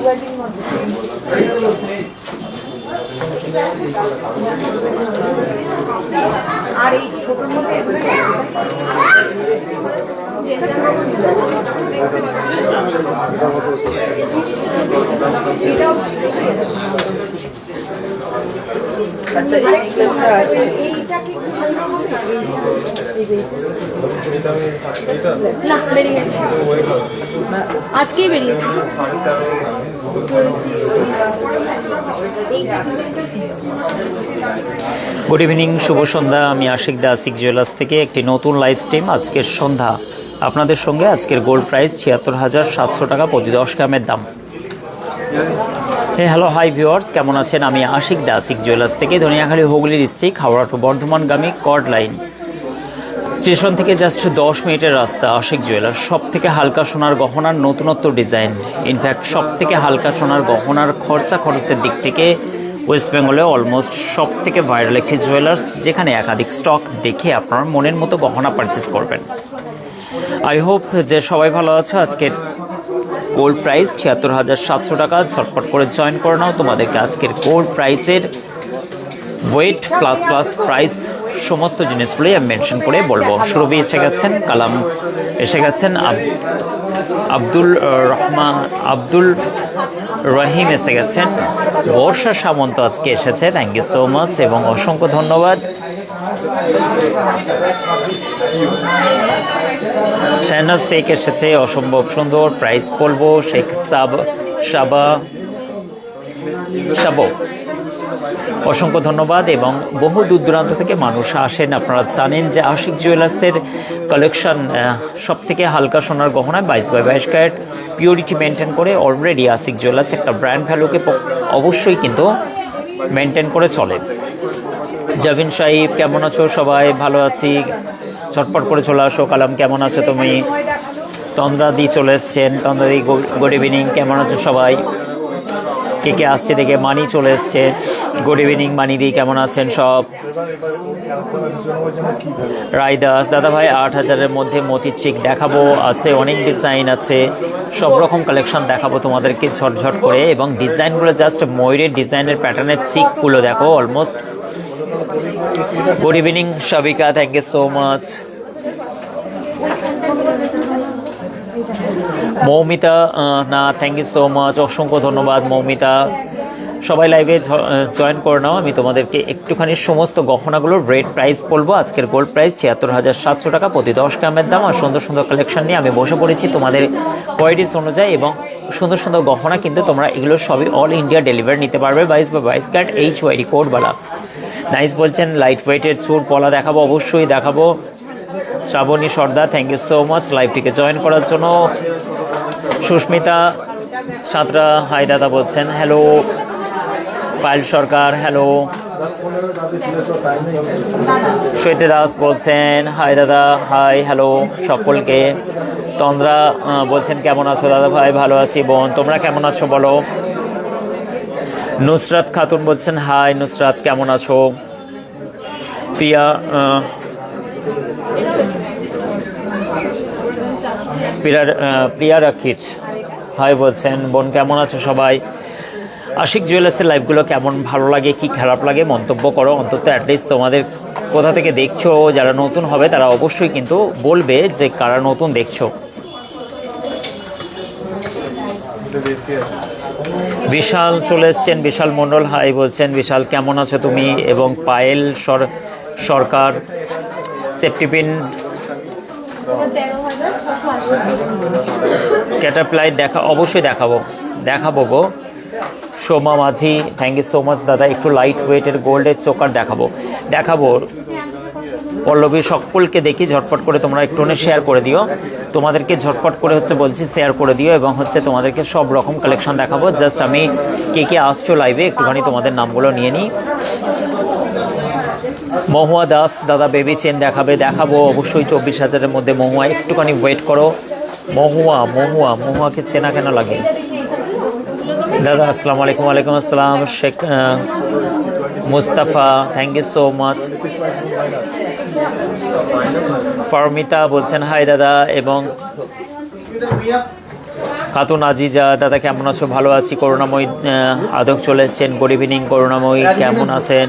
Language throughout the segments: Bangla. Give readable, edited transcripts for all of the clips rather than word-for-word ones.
আর এই ছোটর মধ্যে আচ্ছা এই ক্লিপটা আছে না বেরিয়ে গেছে আজকেই বেরিয়েছে গুড ইভিনিং, শুভ সন্ধ্যা। আমি আশিক দা আশিক জুয়েলার্স থেকে একটি নতুন লাইভ স্ট্রিম। আজকের সন্ধ্যা আপনাদের সঙ্গে। আজকের গোল্ড প্রাইস ৭৬,৭০০ টাকা প্রতি 10 গ্রামের দাম। হ্যালো হাই ভিউয়ার্স, কেমন আছেন? আমি আশিক দা আশিক জুয়েলার্স থেকে ধনিয়াখালী হুগলি ডিস্ট্রিক্ট হাওড়া টু বর্ধমানগামী কর্ড লাইন স্টেশন থেকে জাস্ট 10 মিনিটের রাস্তা। আশিক জুয়েলার্স, সব থেকে হালকা সোনার গহনার নতুনত্ব ডিজাইন, ইনফ্যাক্ট সব থেকে হালকা সোনার গহনার খরচের দিক থেকে ওয়েস্ট বেঙ্গলে অলমোস্ট সব থেকে ভাইরাল একটি জুয়েলার্স, যেখানে একাধিক স্টক দেখে আপনার মনের মতো গহনা পারচেস করবেন। আই হোপ যে সবাই ভালো আছে। আজকের গোল্ড প্রাইস ৭৬,৭০০ টাকা। ঝটপট করে জয়েন করে নাও। তোমাদেরকে আজকের গোল্ড প্রাইসের ওয়েট প্লাস প্রাইস সমস্ত জিনিসগুলোই আমি মেনশন করে বলবো। সুরভি এসে গেছেন, কালাম এসে গেছেন, আব্দুল রহিম এসে গেছেন, বর্ষা সামন্ত আজকে এসেছে, থ্যাংক ইউ সো মাচ এবং অসংখ্য ধন্যবাদ। শাহনাজ শেখ এসেছে, অসম্ভব সুন্দর প্রাইস বলবো। শেখ সাবো, অসংখ্য ধন্যবাদ এবং বহু দূর দূরান্ত থেকে মানুষ আসেন। আপনারা জানেন যে আশিক জুয়েলার্সের কালেকশন সব থেকে হালকা সোনার গহনায় 22x22 ক্যারেট পিওরিটি মেনটেন করে অলরেডি আশিক জুয়েলার্স একটা ব্র্যান্ড ভ্যালুকে অবশ্যই কিন্তু মেনটেন করে চলে। জাবিন সাহিব, কেমন আছো? সবাই ভালো আছি, ছটপট করে চলে আসো। কালাম, কেমন আছো তুমি? তন্দ্রাদি চলে এসছেন, তন্দ্রাদি গুড ইভিনিং, কেমন আছো সবাই? কে আসছে দেখে মানি চলে এসছে, গুড ইভিনিং মানিদি, কেমন আছেন সব? রায়দাস, দাদা ভাই 8,000-এর মধ্যে মতির চিক দেখাবো, আছে অনেক ডিজাইন আছে, সব রকম কালেকশন দেখাবো তোমাদেরকে ঝটঝট করে। এবং ডিজাইনগুলো জাস্ট ময়ূরের ডিজাইনের প্যাটার্নের চিকগুলো দেখো almost. Good evening Sabika, thank you so much. Moumita, না থ্যাংক ইউ সো মাচ, অসংখ্য ধন্যবাদ মৌমিতা। সবাই লাইভে জয়েন করে নাও। আমি তোমাদেরকে একটুখানি সমস্ত গহনাগুলোর রেট প্রাইস বলবো। আজকের গোল্ড প্রাইস ৭৬,৭০০ টাকা প্রতি 10 গ্রামের দাম। আর সুন্দর সুন্দর কালেকশন নিয়ে আমি বসে পড়েছি তোমাদের কোয়ালিটিস অনুযায়ী। এবং সুন্দর সুন্দর গহনা কিন্তু তোমরা এগুলো সবই অল ইন্ডিয়া ডেলিভারি নিতে পারবে 22 ক্যারেট HYD কোডওয়ালা। নাইস বলছেন, লাইট ওয়েটের চুর পলা দেখাবো, অবশ্যই দেখাবো। Shraboni Sardar, thank you so much লাইভটিকে জয়েন করার জন্য। সুস্মিতা সাঁতরা, হাই দাদা বলছেন, হ্যালো। পায়েল সরকার, হ্যালো। শ্বেতা দাস বলছেন, হাই দাদা, হাই, হ্যালো সকলকে। তন্দ্রা বলছেন, কেমন আছো দাদা ভাই? ভালো আছি বোন, তোমরা কেমন আছো বলো? নুসরাত খাতুন বলছেন, হাই নুসরাত, কেমন আছো? প্রিয়া রাখির, হাই বলছেন, বোন কেমন আছো সবাই? আশিক জুয়েলার্সের লাইভগুলো কেমন ভালো লাগে কি খারাপ লাগে মন্তব্য করো। অন্তত অ্যাটলিস্ট তোমাদের কোথা থেকে দেখছো, যারা নতুন হবে তারা অবশ্যই কিন্তু বলবে যে কারা নতুন দেখছো। বিশাল চলে এসছেন, বিশাল মণ্ডল, হাই বলছেন। বিশাল, কেমন আছো তুমি? এবং পায়েল সরকার, সেফটিপিন ক্যাটারপ্লাই অবশ্যই দেখাবো গো। সোমা মাঝি, থ্যাংক ইউ সো মাচ দাদা। একটু লাইট ওয়েটের গোল্ডের চোকার দেখাবো। পল্লবী, সকলকে দেখি ঝটপট করে তোমরা একটু শেয়ার করে দিও। তোমাদেরকে ঝটপট করে বলছি শেয়ার করে দিও। এবং তোমাদেরকে সব রকম কালেকশন দেখাবো। জাস্ট আমি কে আসছো লাইভে একটুখানি তোমাদের নামগুলো নিয়ে নিই। মহুয়া দাস, দাদা বেবি চেন দেখাবো অবশ্যই 24,000-এর মধ্যে মহুয়া। একটুখানি ওয়েট করো। মহুয়াকে চেনা কেন লাগে দাদা? আসসালামু আলাইকুম। ওয়ালাইকুম আসসালাম। Sheikh Mustafa, thank you so much. Paramita বলছেন, হাই দাদা। এবং খাতুন আজিজা দাদা কেমন আছো? ভালো আছি। করুণাময়ী আদক চলে এসছেন, গুড ইভিনিং করুণাময়ী, কেমন আছেন?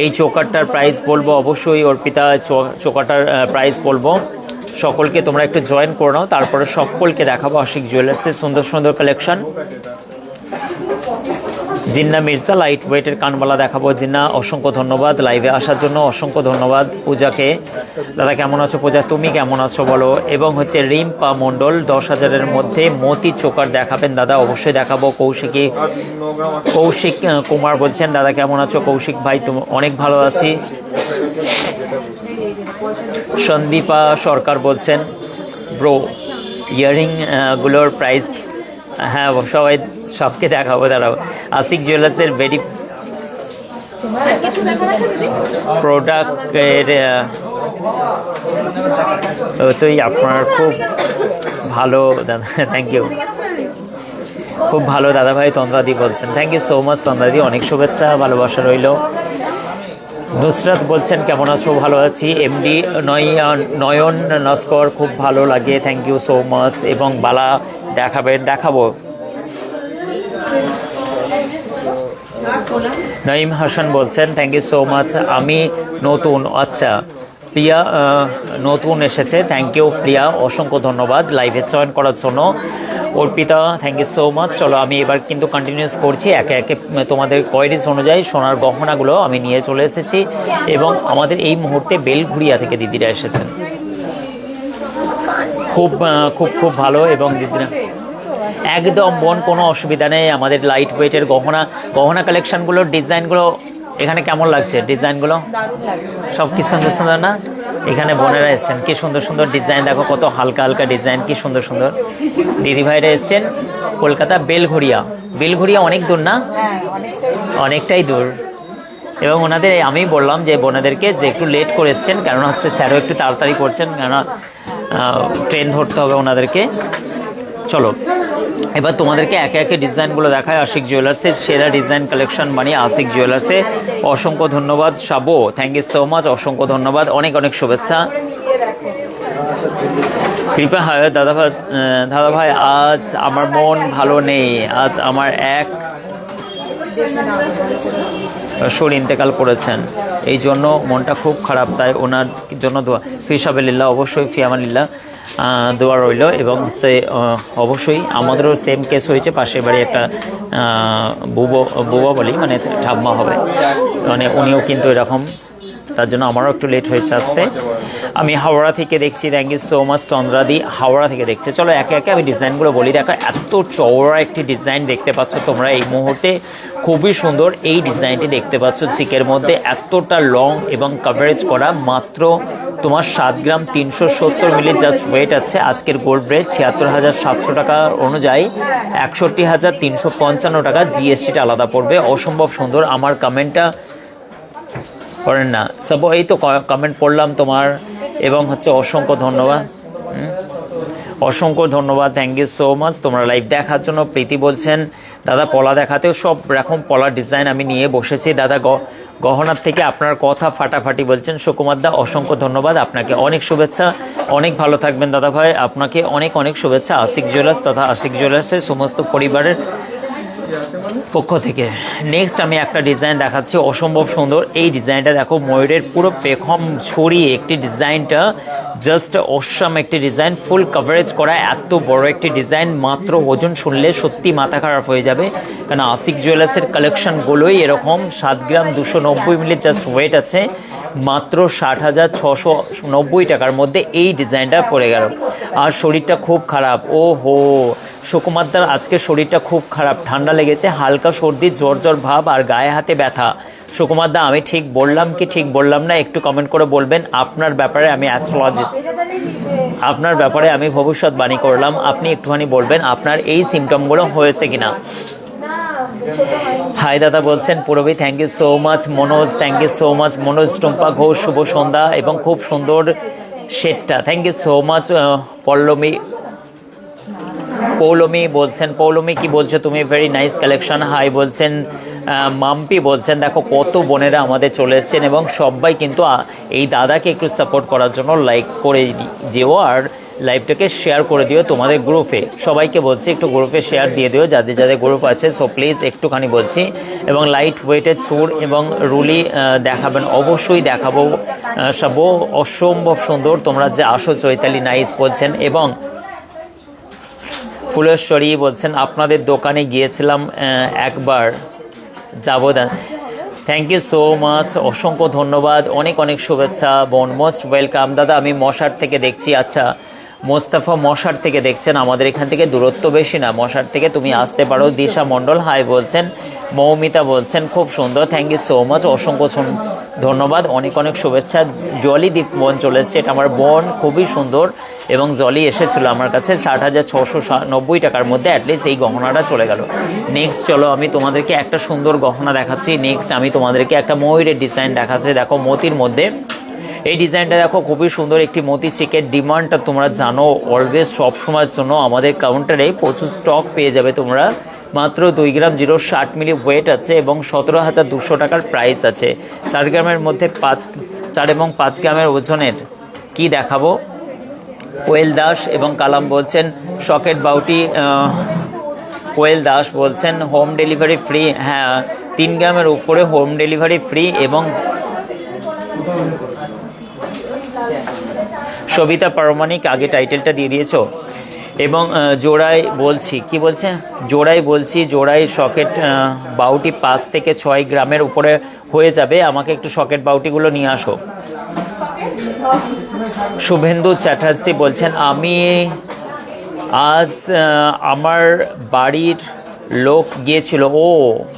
এই চোকারটার প্রাইস বলবো অবশ্যই, অর্পিতা চোকারটার প্রাইস বলবো। সকলকে তোমরা একটু জয়েন করে নাও, তারপরে সকলকে দেখাবো আশিক জুয়েলার্সের সুন্দর সুন্দর কালেকশন। জিন্না মির্জা লাইট ওয়েটের কানবালা দেখাবো। জিন্না অসংখ্য ধন্যবাদ লাইভে আসার জন্য, অসংখ্য ধন্যবাদ। পূজাকে দাদা কেমন আছো? পূজা তুমি কেমন আছো বলো। এবং হচ্ছে রিম্পা মণ্ডল 10,000-এর মধ্যে মতি চোকার দেখাবেন দাদা, অবশ্যই দেখাবো। কৌশিক কুমার বলছেন দাদা কেমন আছো? কৌশিক ভাই তুমি অনেক ভালো আছি। সন্দীপা সরকার বলছেন ব্রো ইয়ারিং গুলোর প্রাইস, হ্যাঁ সবাই সবকে দেখাবো দাঁড়াবো। আশিক জুয়েলার্সের ভেরি প্রোডাক্টের তুই আপনার খুব ভালো দাদা, থ্যাংক ইউ, খুব ভালো দাদা ভাই তন্দ্রাদি বলছেন, থ্যাংক ইউ সো মাচ তন্দ্রাদি, অনেক শুভেচ্ছা ভালোবাসা রইল। নুসরাত বলছেন কেমন আছো? ভালো আছি। এমডি নয়ন নস্কর খুব ভালো লাগে, থ্যাংক ইউ সো মাচ। এবং বালা দেখাবো। নাইম হাসান বলছেন থ্যাংক ইউ সো মাচ। আমি নতুন, আচ্ছা প্রিয়া নতুন এসেছে, থ্যাংক ইউ প্রিয়া, অসংখ্য ধন্যবাদ লাইভে জয়েন করার জন্য। Arpita thank you so much. চলো আমি এবার কিন্তু কন্টিনিউস করছি, একে একে তোমাদের কোয়ারিজ অনুযায়ী সোনার গহনাগুলো আমি নিয়ে চলে এসেছি। এবং আমাদের এই মুহূর্তে বেলঘুরিয়া থেকে দিদিরা এসেছেন, খুব খুব খুব ভালো। এবং দিদিরা একদম বোন কোনো অসুবিধা নেই। আমাদের লাইট ওয়েটের গহনা কালেকশনগুলোর ডিজাইনগুলো এখানে কেমন লাগছে? ডিজাইনগুলো সব কি সুন্দর সুন্দর না? এখানে বোনেরা এসছেন, কি সুন্দর সুন্দর ডিজাইন, দেখো কত হালকা হালকা ডিজাইন, কি সুন্দর সুন্দর। দিদিভাইরা এসছেন কলকাতা বেলঘুরিয়া অনেক দূর না? অনেকটাই দূর। এবং ওনাদের আমি বললাম যে বোনেদেরকে যে একটু লেট করে এসছেন, কারণ হচ্ছে স্যারও একটু তাড়াতাড়ি করছেন, কেননা ট্রেন ধরতে হবে ওনাদেরকে। চলো এবার তোমাদেরকে একে একে ডিজাইনগুলো দেখায়। আশিক জুয়েলার্সের সেরা ডিজাইন কালেকশন বানিয়ে আশিক জুয়েলার্সে অসংখ্য ধন্যবাদ। সাবো থ্যাংক ইউ সো মাচ, অসংখ্য ধন্যবাদ, অনেক অনেক শুভেচ্ছা। কৃপা হয় দাদা ভাই আজ আমার মন ভালো নেই, আজ আমার এক শরীর ইন্তেকাল করেছেন, এই জন্য মনটা খুব খারাপ, তাই ওনার জন্য দোয়া। ফিসাবিল্লাহ, অবশ্যই ফিয়ামানিল্লাহ দোয়া রইল। এবং হচ্ছে অবশ্যই আমাদেরও সেম কেস হয়েছে, পাশের বাড়ি একটা বুবা বলি, মানে ঠাম্মা হবে, মানে উনিও কিন্তু এরকম, তার জন্য আমারও একটু লেট হয়েছে আসতে। আমি হাওড়া থেকে দেখছি, থ্যাংক ইউ সো মাচ চন্দ্রাদি, হাওড়া থেকে দেখছি। চলো একে একে আমি ডিজাইনগুলো বলি। দেখো এত চওড়া একটি ডিজাইন দেখতে পাচ্ছ তোমরা এই মুহূর্তে, খুবই সুন্দর এই ডিজাইনটি দেখতে পাচ্ছ চিকের মধ্যে, এতটা লং এবং কভারেজ করা, মাত্র তোমার 7 গ্রাম 370 মিলি জাস্ট ওয়েট আছে। আজকের গোল্ড রেট 76,700 টাকা অনুযায়ী 61,355 টাকা, জিএসটিটা আলাদা পড়বে। অসম্ভব সুন্দর। আমার কমেন্টটা করেন না সব, এই তো কমেন্ট পড়লাম তোমার, এবং হচ্ছে অসংখ্য ধন্যবাদ, অসংখ্য ধন্যবাদ, থ্যাংক ইউ সো মাচ তোমরা লাইভ দেখার জন্য। প্রীতি বলছেন দাদা পলা দেখাতেও, সব রকম পলার ডিজাইন আমি নিয়ে বসেছি দাদা। গহনার থেকে আপনার কথা ফাটাফাটি বলছেন সুকুমার দা, অসংখ্য ধন্যবাদ আপনাকে, অনেক শুভেচ্ছা, অনেক ভালো থাকবেন দাদা ভাই, আপনাকে অনেক অনেক শুভেচ্ছা আশিক জুয়েলার্স তথা আশিক জুয়েলার্সের সমস্ত পরিবারের পক্ষ থেকে। নেক্সট আমি একটা ডিজাইন দেখাচ্ছি, অসম্ভব সুন্দর এই ডিজাইনটা দেখো, ময়ূরের পুরো পেখম ছড়িয়ে একটি ডিজাইনটা, জাস্ট অসাম একটি ডিজাইন, ফুল কভারেজ করা, এত বড় একটি ডিজাইন, মাত্র ওজন শুনলে সত্যি মাথা খারাপ হয়ে যাবে, কারণ আশিক জুয়েলার্সের কালেকশনগুলোই এরকম। 7 গ্রাম 290 মিলি জাস্ট ওয়েট আছে, মাত্র 60,690 টাকার মধ্যে এই ডিজাইনটা পড়ে গেল। আর শরীরটা খুব খারাপ, ও হো সুকুমারদার আজকে শরীরটা খুব খারাপ, ঠান্ডা লেগেছে, হালকা সর্দি, জ্বর ভাব আর গায়ে হাতে ব্যথা। সুকুমারদা আমি ঠিক বললাম কি ঠিক বললাম না, একটু কমেন্ট করে বলবেন। আপনার ব্যাপারে আমি অ্যাস্ট্রোলজিস্ট, আপনার ব্যাপারে আমি ভবিষ্যৎবাণী করলাম, আপনি একটুখানি বলবেন আপনার এই সিমটমগুলো হয়েছে কিনা। হাই দাদা বলছেন Purabi, thank you so much. Manoj thank you so much. Manoj Tumpa Ghosh শুভ সন্ধ্যা, এবং খুব সুন্দর শেডটা, thank you so much. Poulami বলছেন, পৌলমী কি বলছো তুমি? ভেরি নাইস কালেকশন, হাই বলছেন। মাম্পি বলছেন দেখো কত বোনেরা আমাদের চলে এসছেন, এবং সবাই কিন্তু এই দাদাকে একটু সাপোর্ট করার জন্য লাইক করে যেও, আর লাইভটাকে শেয়ার করে দিও তোমাদের গ্রুপে, সবাইকে বলছি একটু গ্রুপে শেয়ার দিয়ে দিও যাদের যাদের গ্রুপ আছে। সো প্লিজ একটুখানি বলছি, এবং লাইট ওয়েটেড চুর এবং রুলি দেখাবেন, অবশ্যই দেখাবো। সবও অসম্ভব সুন্দর, তোমরা যে আসো। চৈতালি নাইস বলছেন, এবং ফুলেশ্বরী বলছেন আপনাদের দোকানে গিয়েছিলাম একবার, যাবো। থ্যাংক ইউ সো মাচ, অসংখ্য ধন্যবাদ, অনেক অনেক শুভেচ্ছা বোন, মোস্ট ওয়েলকাম। দাদা আমি মশার থেকে দেখছি। আচ্ছা মোস্তাফা মশার থেকে দেখছেন, আমাদের এখান থেকে দূরত্ব বেশি না, মশার থেকে তুমি আসতে পারো। দিশা মণ্ডল হাই বলছেন, মৌমিতা বলছেন খুব সুন্দর, থ্যাংক ইউ সো মাচ, অসংখ্য ধন্যবাদ, অনেক অনেক শুভেচ্ছা। জলি দীপ বোন চলে এসছে, এটা আমার বোন, খুবই সুন্দর, এবং জলি এসেছিল আমার কাছে 60,690 টাকার মধ্যে, অ্যাটলিস্ট এই গহনাটা চলে গেল। নেক্সট চলো আমি তোমাদেরকে একটা সুন্দর গহনা দেখাচ্ছি। নেক্সট আমি তোমাদেরকে একটা ময়ূরের ডিজাইন দেখাচ্ছি, দেখো মতির মধ্যে। এই ডিজাইনটা দেখো খুবই সুন্দর একটি মতি চেকের। ডিমান্ডটা তোমরা জানো অলওয়েজ, সবসময়ের জন্য আমাদের কাউন্টারে প্রচুর স্টক পেয়ে যাবে তোমরা। মাত্র 2 গ্রাম 0.60 মিলি ওয়েট আছে এবং 17,200 টাকার প্রাইস আছে। 4 গ্রামের মধ্যে 4 এবং 5 গ্রামের ওজনের কি দেখাবো। কোয়েল দাস এবং কালাম বলছেন সকেট বাউটি, কোয়েল দাস বলছেন হোম ডেলিভারি ফ্রি। হ্যাঁ 3 গ্রামের উপরে হোম ডেলিভারি ফ্রি। এবং সবিতা পারমাণিক আগে টাইটেলটা দিয়ে দিয়েছো। এবং জোড়ায় বলছি, কি বলছে, জোড়ায় বলছি, জোড়ায় সকেট বাউটি 5 থেকে 6 গ্রামের উপরে হয়ে যাবে, আমাকে একটু সকেট বাউটিগুলো নিয়ে আসো। শুভেন্দু চ্যাটার্জি বলছেন আমি আজ আমার বাড়ির লোক গিয়েছিল। ও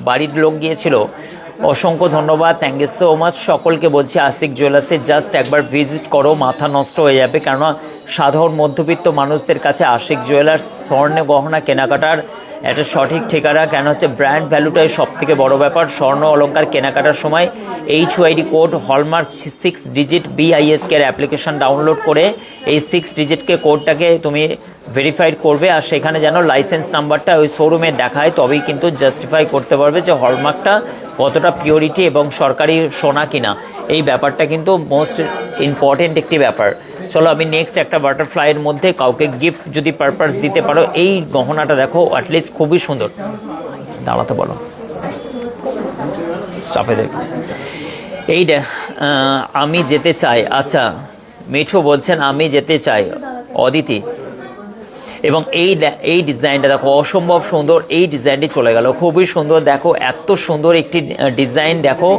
বাড়ির লোক গিয়েছিল, অসংখ্য ধন্যবাদ, থ্যাংক ইউ সো মাচ। সকলকে বলছি আশিক জুয়েলার্সে জাস্ট একবার ভিজিট করো, মাথা নষ্ট হয়ে যাবে। কেননা সাধারণ মধ্যবিত্ত মানুষদের কাছে আশিক জুয়েলার্স স্বর্ণ গহনা কেনাকাটার একটা সঠিক ঠিকানা। কেন হচ্ছে ব্র্যান্ড ভ্যালুটাই সব থেকে বড়ো ব্যাপার। স্বর্ণ অলংকার কেনাকাটার সময় HYD code hallmark 6 digit BISK এর অ্যাপ্লিকেশন ডাউনলোড করে এই 6 ডিজিটকে কোডটাকে তুমি ভেরিফাইড করবে, আর সেখানে যেন লাইসেন্স নাম্বারটা ওই শোরুমে দেখায়, তবেই কিন্তু জাস্টিফাই করতে পারবে যে হলমার্কটা কতটা পিওরিটি এবং সরকারি সোনা কিনা। এই ব্যাপারটা কিন্তু মোস্ট ইম্পর্টেন্ট একটি ব্যাপার। চলো আমি নেক্সট একটা বাটারফ্লাইয়ের মধ্যে কাউকে গিফট যদি পারপাস দিতে পারো, এই গহনাটা দেখো অ্যাটলিস্ট খুবই সুন্দর। দাঁড়াতে বলো, স্টাফে দেখো এইটা। আমি যেতে চাই। আচ্ছা মিঠু বলছেন আমি যেতে চাই, অদিতি। এবং এই ডিজাইনটা দেখো অসম্ভব সুন্দর, এই ডিজাইনটি চলে গেল, খুবই সুন্দর। দেখো এত সুন্দর একটি ডিজাইন, দেখো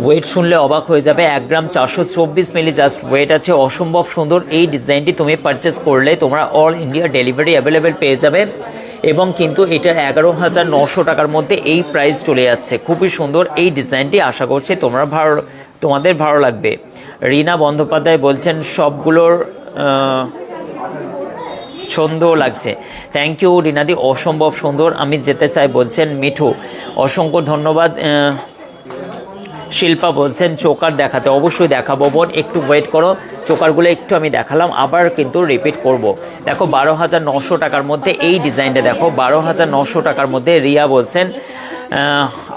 ওয়েট শুনলে অবাক হয়ে যাবে। 1 গ্রাম 424 মিলি জাস্ট ওয়েট আছে, অসম্ভব সুন্দর। এই ডিজাইনটি তুমি পারচেস করলে তোমরা অল ইন্ডিয়া ডেলিভারি অ্যাভেলেবেল পেয়ে যাবে, এবং কিন্তু এটা 11,900 টাকার মধ্যে এই প্রাইস চলে যাচ্ছে। খুবই সুন্দর এই ডিজাইনটি, আশা করছি তোমাদের ভালো লাগবে। রিনা বন্দ্যোপাধ্যায় বলছেন সবগুলোর ছন্দ লাগছে, থ্যাংক ইউ রিনাদি, অসম্ভব সুন্দর। আমি যেতে চাই বলছেন মিঠু, অসংখ্য ধন্যবাদ। শিল্পা বলছেন চোকার দেখাতে, অবশ্যই দেখাবো বোন, একটু ওয়েট করো। চোকারগুলো একটু আমি দেখালাম, আবার কিন্তু রিপিট করব। দেখো 12,900 টাকার মধ্যে এই ডিজাইনটা দেখো, 12,900 টাকার মধ্যে। রিয়া বলছেন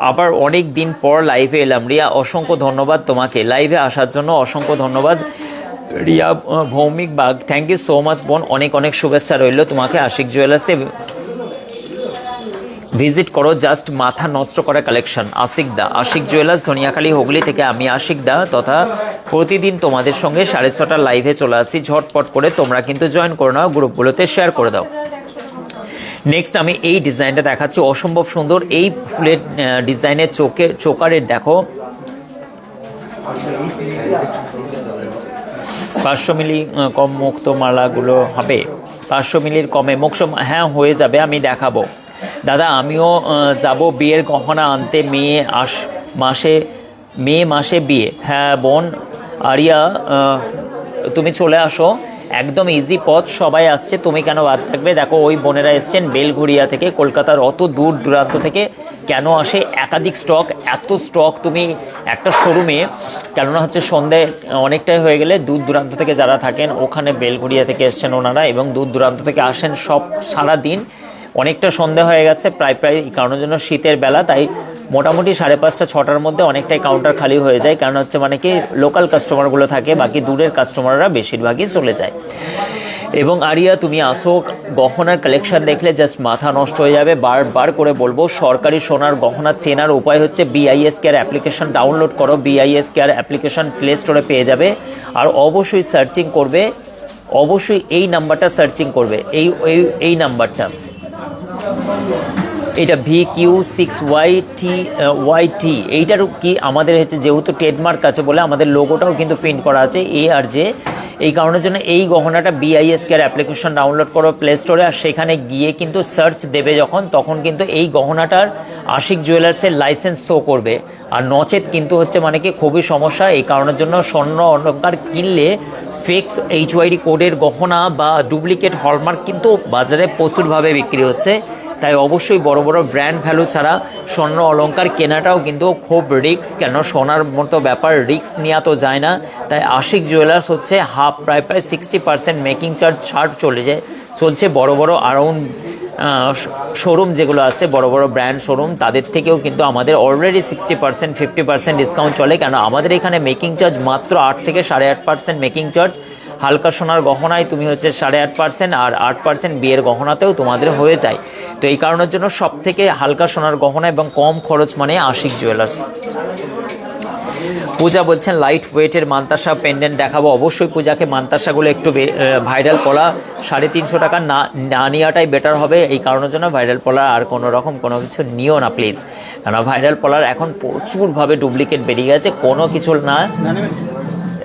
আবার অনেক দিন পর লাইভে এলাম। রিয়া অসংখ্য ধন্যবাদ তোমাকে, লাইভে আসার জন্য অসংখ্য ধন্যবাদ। Riya Bhowmik Bag, thank you so much বোন, অনেক অনেক শুভেচ্ছা রইল তোমাকে। আশিক জুয়েলার্সে ভিজিট করো, জাস্ট মাথা নষ্ট করা কালেকশন। আশিক জুয়েলার্স ধনিয়াখালী হুগলি থেকে আমি আশিক দা, তথা প্রতিদিন তোমাদের সঙ্গে 6:30 লাইভে চলে আসি। ঝটপট করে তোমরা কিন্তু জয়েন করে নাও, গ্রুপগুলোতে শেয়ার করে দাও। নেক্সট আমি এই ডিজাইনটা দেখাচ্ছি, অসম্ভব সুন্দর। এই ফুলের ডিজাইনের চোকারের দেখো 500 মিলি কম মুক্ত মালাগুলো হবে, 500 মিলির কমে মুখ, হ্যাঁ হয়ে যাবে, আমি দেখাবো। দাদা আমিও যাব বিয়ের গহনা আনতে, মে মাসে বিয়ে। হ্যাঁ বোন আরিয়া তুমি চলে আসো, একদম ইজি পথ, সবাই আসছে, তুমি কেন বাদ থাকবে। দেখো ওই বোনেরা এসছেন বেলঘুরিয়া থেকে, কলকাতার অত দূর দূরান্ত থেকে কেন আসে, একাধিক স্টক, এত স্টক তুমি একটা শোরুমে, কেননা হচ্ছে সন্ধে অনেকটাই হয়ে গেলে দূর দূরান্ত থেকে যারা থাকেন ওখানে বেলঘুরিয়া থেকে এসছেন ওনারা, এবং দূর দূরান্ত থেকে আসেন সব সারা দিন, অনেকটা সন্ধে হয়ে গেছে প্রায় কারণের জন্য শীতের বেলা, তাই মোটামুটি 5:30 6টার মধ্যে অনেকটাই কাউন্টার খালি হয়ে যায়। কারণ হচ্ছে মানে কি লোকাল কাস্টমারগুলো থাকে, বাকি দূরের কাস্টমাররা বেশিরভাগই চলে যায়। এবং আরিয়া তুমি আসো, গহনার কালেকশন দেখলে জাস্ট মাথা নষ্ট হয়ে যাবে। বারবার করে বলবো, সরকারি সোনার গহনা চেনার উপায় হচ্ছে বিআইএস কেয়ার অ্যাপ্লিকেশন ডাউনলোড করো। বিআইএস কেয়ার অ্যাপ্লিকেশন প্লে স্টোরে পেয়ে যাবে। আর অবশ্যই সার্চিং করবে, অবশ্যই এই নাম্বারটা সার্চিং করবে, এই নাম্বারটা, এটা VQ6YT। এইটার কি আমাদের হচ্ছে যেহেতু ট্রেডমার্ক আছে বলে আমাদের লোগোটাও কিন্তু প্রিন্ট করা আছে ARJ। এই কারণের জন্য এই গহনাটা বিআইএস কেয়ার অ্যাপ্লিকেশন ডাউনলোড করো প্লে স্টোরে, আর সেখানে গিয়ে কিন্তু সার্চ দেবে যখন, তখন কিন্তু এই গহনাটার আশিক জুয়েলার্সের লাইসেন্স শো করবে। আর নচেত কিন্তু হচ্ছে মানে কি খুবই সমস্যা। এই কারণের জন্য স্বর্ণ অলংকার কিনলে ফেক HYD কোডের গহনা বা ডুপ্লিকেট হলমার্ক কিন্তু বাজারে প্রচুরভাবে বিক্রি হচ্ছে। তাই অবশ্যই বড় বড় ব্র্যান্ড ভ্যালু ছাড়া স্বর্ণ অলংকার কেনাটাও কিন্তু খুব রিস্ক, কেন সোনার মতো ব্যাপার রিস্ক নেওয়া তো যায় না। তাই আশিক জুয়েলার্স হচ্ছে প্রায় 60% মেকিং চার্জ ছাড় চলছে বড় বড় আরাউন্ড শোরুম যেগুলো আছে, বড় বড় ব্র্যান্ড শোরুম, তাদের থেকেও কিন্তু আমাদের অলরেডি 60% 50% ডিসকাউন্ট চলে। কেন আমাদের এখানে মেকিং চার্জ মাত্র 8 থেকে 8.5% মেকিং চার্জ। হালকা সোনার গহনায় তুমি হচ্ছে 8.5% আর 8% বিয়ের গহনাতেও তোমাদের হয়ে যায়। তো এই কারণের জন্য সব থেকে হালকা সোনার গহনা এবং কম খরচ মানে আশিক জুয়েলার্স। পূজা বলছেন লাইট ওয়েটের মান্তাসা পেন্ডেন্ট দেখাবো। অবশ্যই পূজাকে মান্তাসাগুলো একটু ভাইরাল পলা 350 টাকা না নেওয়াটাই বেটার হবে। এই কারণের জন্য ভাইরাল পলার আর কোনো রকম কোনো কিছু নিও না প্লিজ, কারণ ভাইরাল পলার এখন প্রচুরভাবে ডুপ্লিকেট বেরিয়ে গেছে, কোনো কিছু না।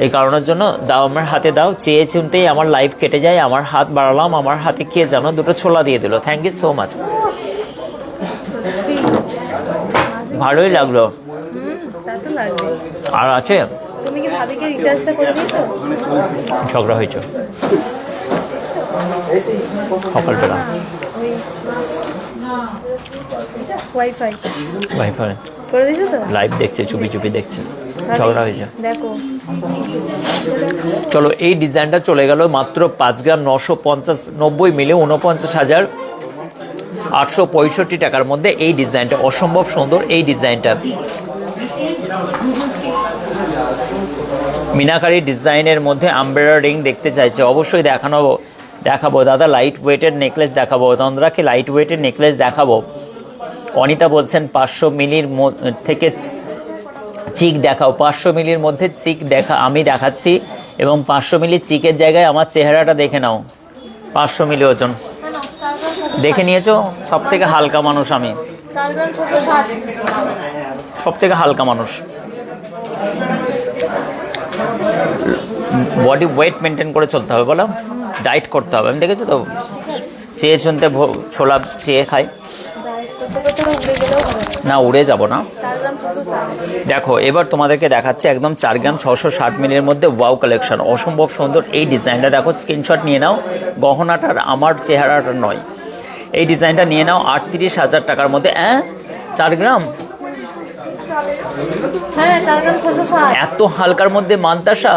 এই কারণের জন্য দাও, আমার হাতে দাও, চেয়ে চিনতেই আমার লাইফ কেটে যায়। আমার হাত বাড়ালাম, আমার হাতে কে জানো দুটো ছোলা দিয়ে দিল। থ্যাংক ইউ সো মাচ, ভালোই লাগলো। আর আছে তুমি কি ভাবিকে রিচার্জটা করে দিয়েছো? ঝগড়া হয়েছে সকালবেলা, ওয়াইফাই করে দিয়েছো তো? লাইভ দেখছে, চুপি চুপি দেখছে, ঝগড়া হয়েছে। দেখো চলো এই ডিজাইনটা চলে গেল মাত্র 5 গ্রাম 950 মিলে 49,865 টাকার মধ্যে। এই ডিজাইনটা অসম্ভব সুন্দর। এই ডিজাইনটা মিনাকারি ডিজাইনের মধ্যে আমব্রেলা রিং দেখতে চাইছে, অবশ্যই দেখাবো দাদা। লাইট ওয়েটের নেকলেস দেখাবো, তন্দ্রাকে লাইট ওয়েটের নেকলেস দেখাবো। অনিতা বলছেন 500 মিলির থেকে চিক দেখাও। 500 মিলির মধ্যে চিক আমি দেখাচ্ছি, এবং 500 মিলির চিকের জায়গায় আমার চেহারাটা দেখে নাও। 500 মিলি ওজন দেখে নিয়েছো? সব থেকে হালকা মানুষ আমি, সব থেকে হালকা মানুষ। বডি ওয়েট মেনটেন করে চলতে হবে, বলো ডায়েট করতে হবে। আমি দেখেছো তো, চেয়ে শুনতে ছোলা চেয়ে খাই না, উড়ে যাব না। দেখো এবার তোমাদেরকে দেখাচ্ছে একদম 4 গ্রাম 660 মিলির মধ্যে ওয়াও কালেকশন, অসম্ভব সুন্দর। এই ডিজাইনটা দেখো, স্ক্রিনশট নিয়ে নাও। গহনাটার আমার চেহারাটা নয়, এই ডিজাইনটা নিয়ে নাও। 38,000 টাকার মধ্যে। 4 গ্রাম, হ্যাঁ 4 গ্রাম 660। এত হালকার মধ্যে মান্তাসা।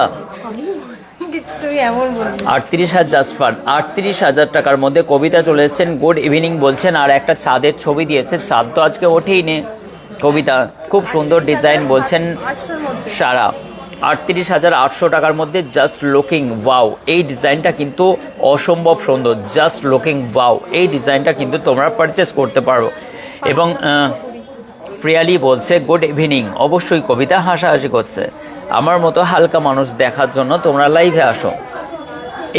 তুমি এমন বলছো। 38,000 টাকার মধ্যে। কবিতা চলে এসেছেন, গুড ইভিনিং বলছেন, আর একটা চাঁদের ছবি দিয়েছে। চাঁদ তো আজকে ওঠেই নে। কবিতা খুব সুন্দর ডিজাইন বলছেন সারা। 38,800 টাকার মধ্যে জাস্ট লুকিং ওয়াও। এই ডিজাইনটা কিন্তু অসম্ভব সুন্দর, জাস্ট লুকিং ওয়াও। এই ডিজাইনটা কিন্তু তোমরা পারচেস করতে পারো। এবং প্রিয়ালি বলছে গুড ইভিনিং। অবশ্যই কবিতা হাসাহাসি করছে। আমার মতো হালকা মানুষ দেখার জন্য তোমরা লাইভে আসো।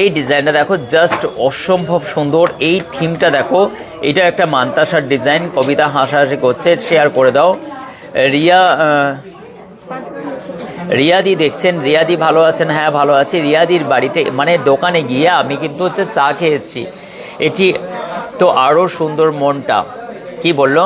এই ডিজাইনটা দেখো, জাস্ট অসম্ভব সুন্দর। এই থিমটা দেখো, এটা একটা মান্তাসার ডিজাইন। কবিতা হাসাহাসি করছে, শেয়ার করে দাও। রিয়াদি দেখছেন, রিয়াদি ভালো আছেন? হ্যাঁ ভালো আছি। রিয়াদির বাড়িতে মানে দোকানে গিয়ে আমি কিন্তু হচ্ছে চা খেয়ে এসেছি। এটি তো আরও সুন্দর। মনটা কি বললো?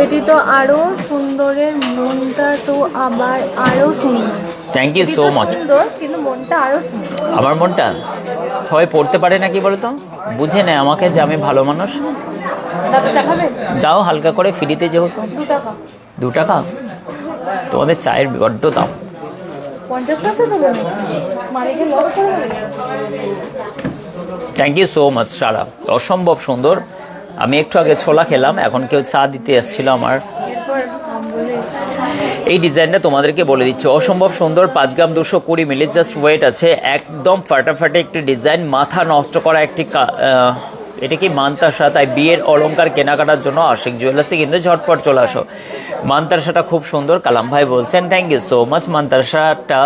এটি তো আরো সুন্দরের, মনটা তো আবার আরো সুন্দর। Thank you so much. সুন্দর, কিন্তু মনটা আরো সুন্দর। আমার মনটা সবাই পড়তে পারে না, কি বলতো, বুঝে নেয় আমাকে যে আমি ভালো মানুষ। দাও হালকা করে, ফ্রিতে যেহেতু। 2 টাকা। 2 টাকা? তোমাদের চায়ের বড্ড দাম। 50 টাকা দেবো, মালিকের লস করবে। থ্যাংক ইউ সো মাচ সারা, অসম্ভব সুন্দর। আমি একটু আগে ছোলা খেলাম, এখন কেউ চা দিতে এসেছিল আমার। এই ডিজাইনটা তোমাদেরকে বলে দিচ্ছি, অসম্ভব সুন্দর, 5 গ্রাম 220 মিলি জাস্ট ওয়েট আছে, একদম ফাটাফাটি একটি ডিজাইন, মাথা নষ্ট করা একটি এটা কি মানতাসা, তাই বিয়ের অলংকার কেনাকাটার জন্য আশিক জুয়েলার্সে কিন্তু ঝটপট চলে আসো। মানতাসাটা খুব সুন্দর, কালাম ভাই বলছেন থ্যাংক ইউ সো মাচ। মানতাসাটা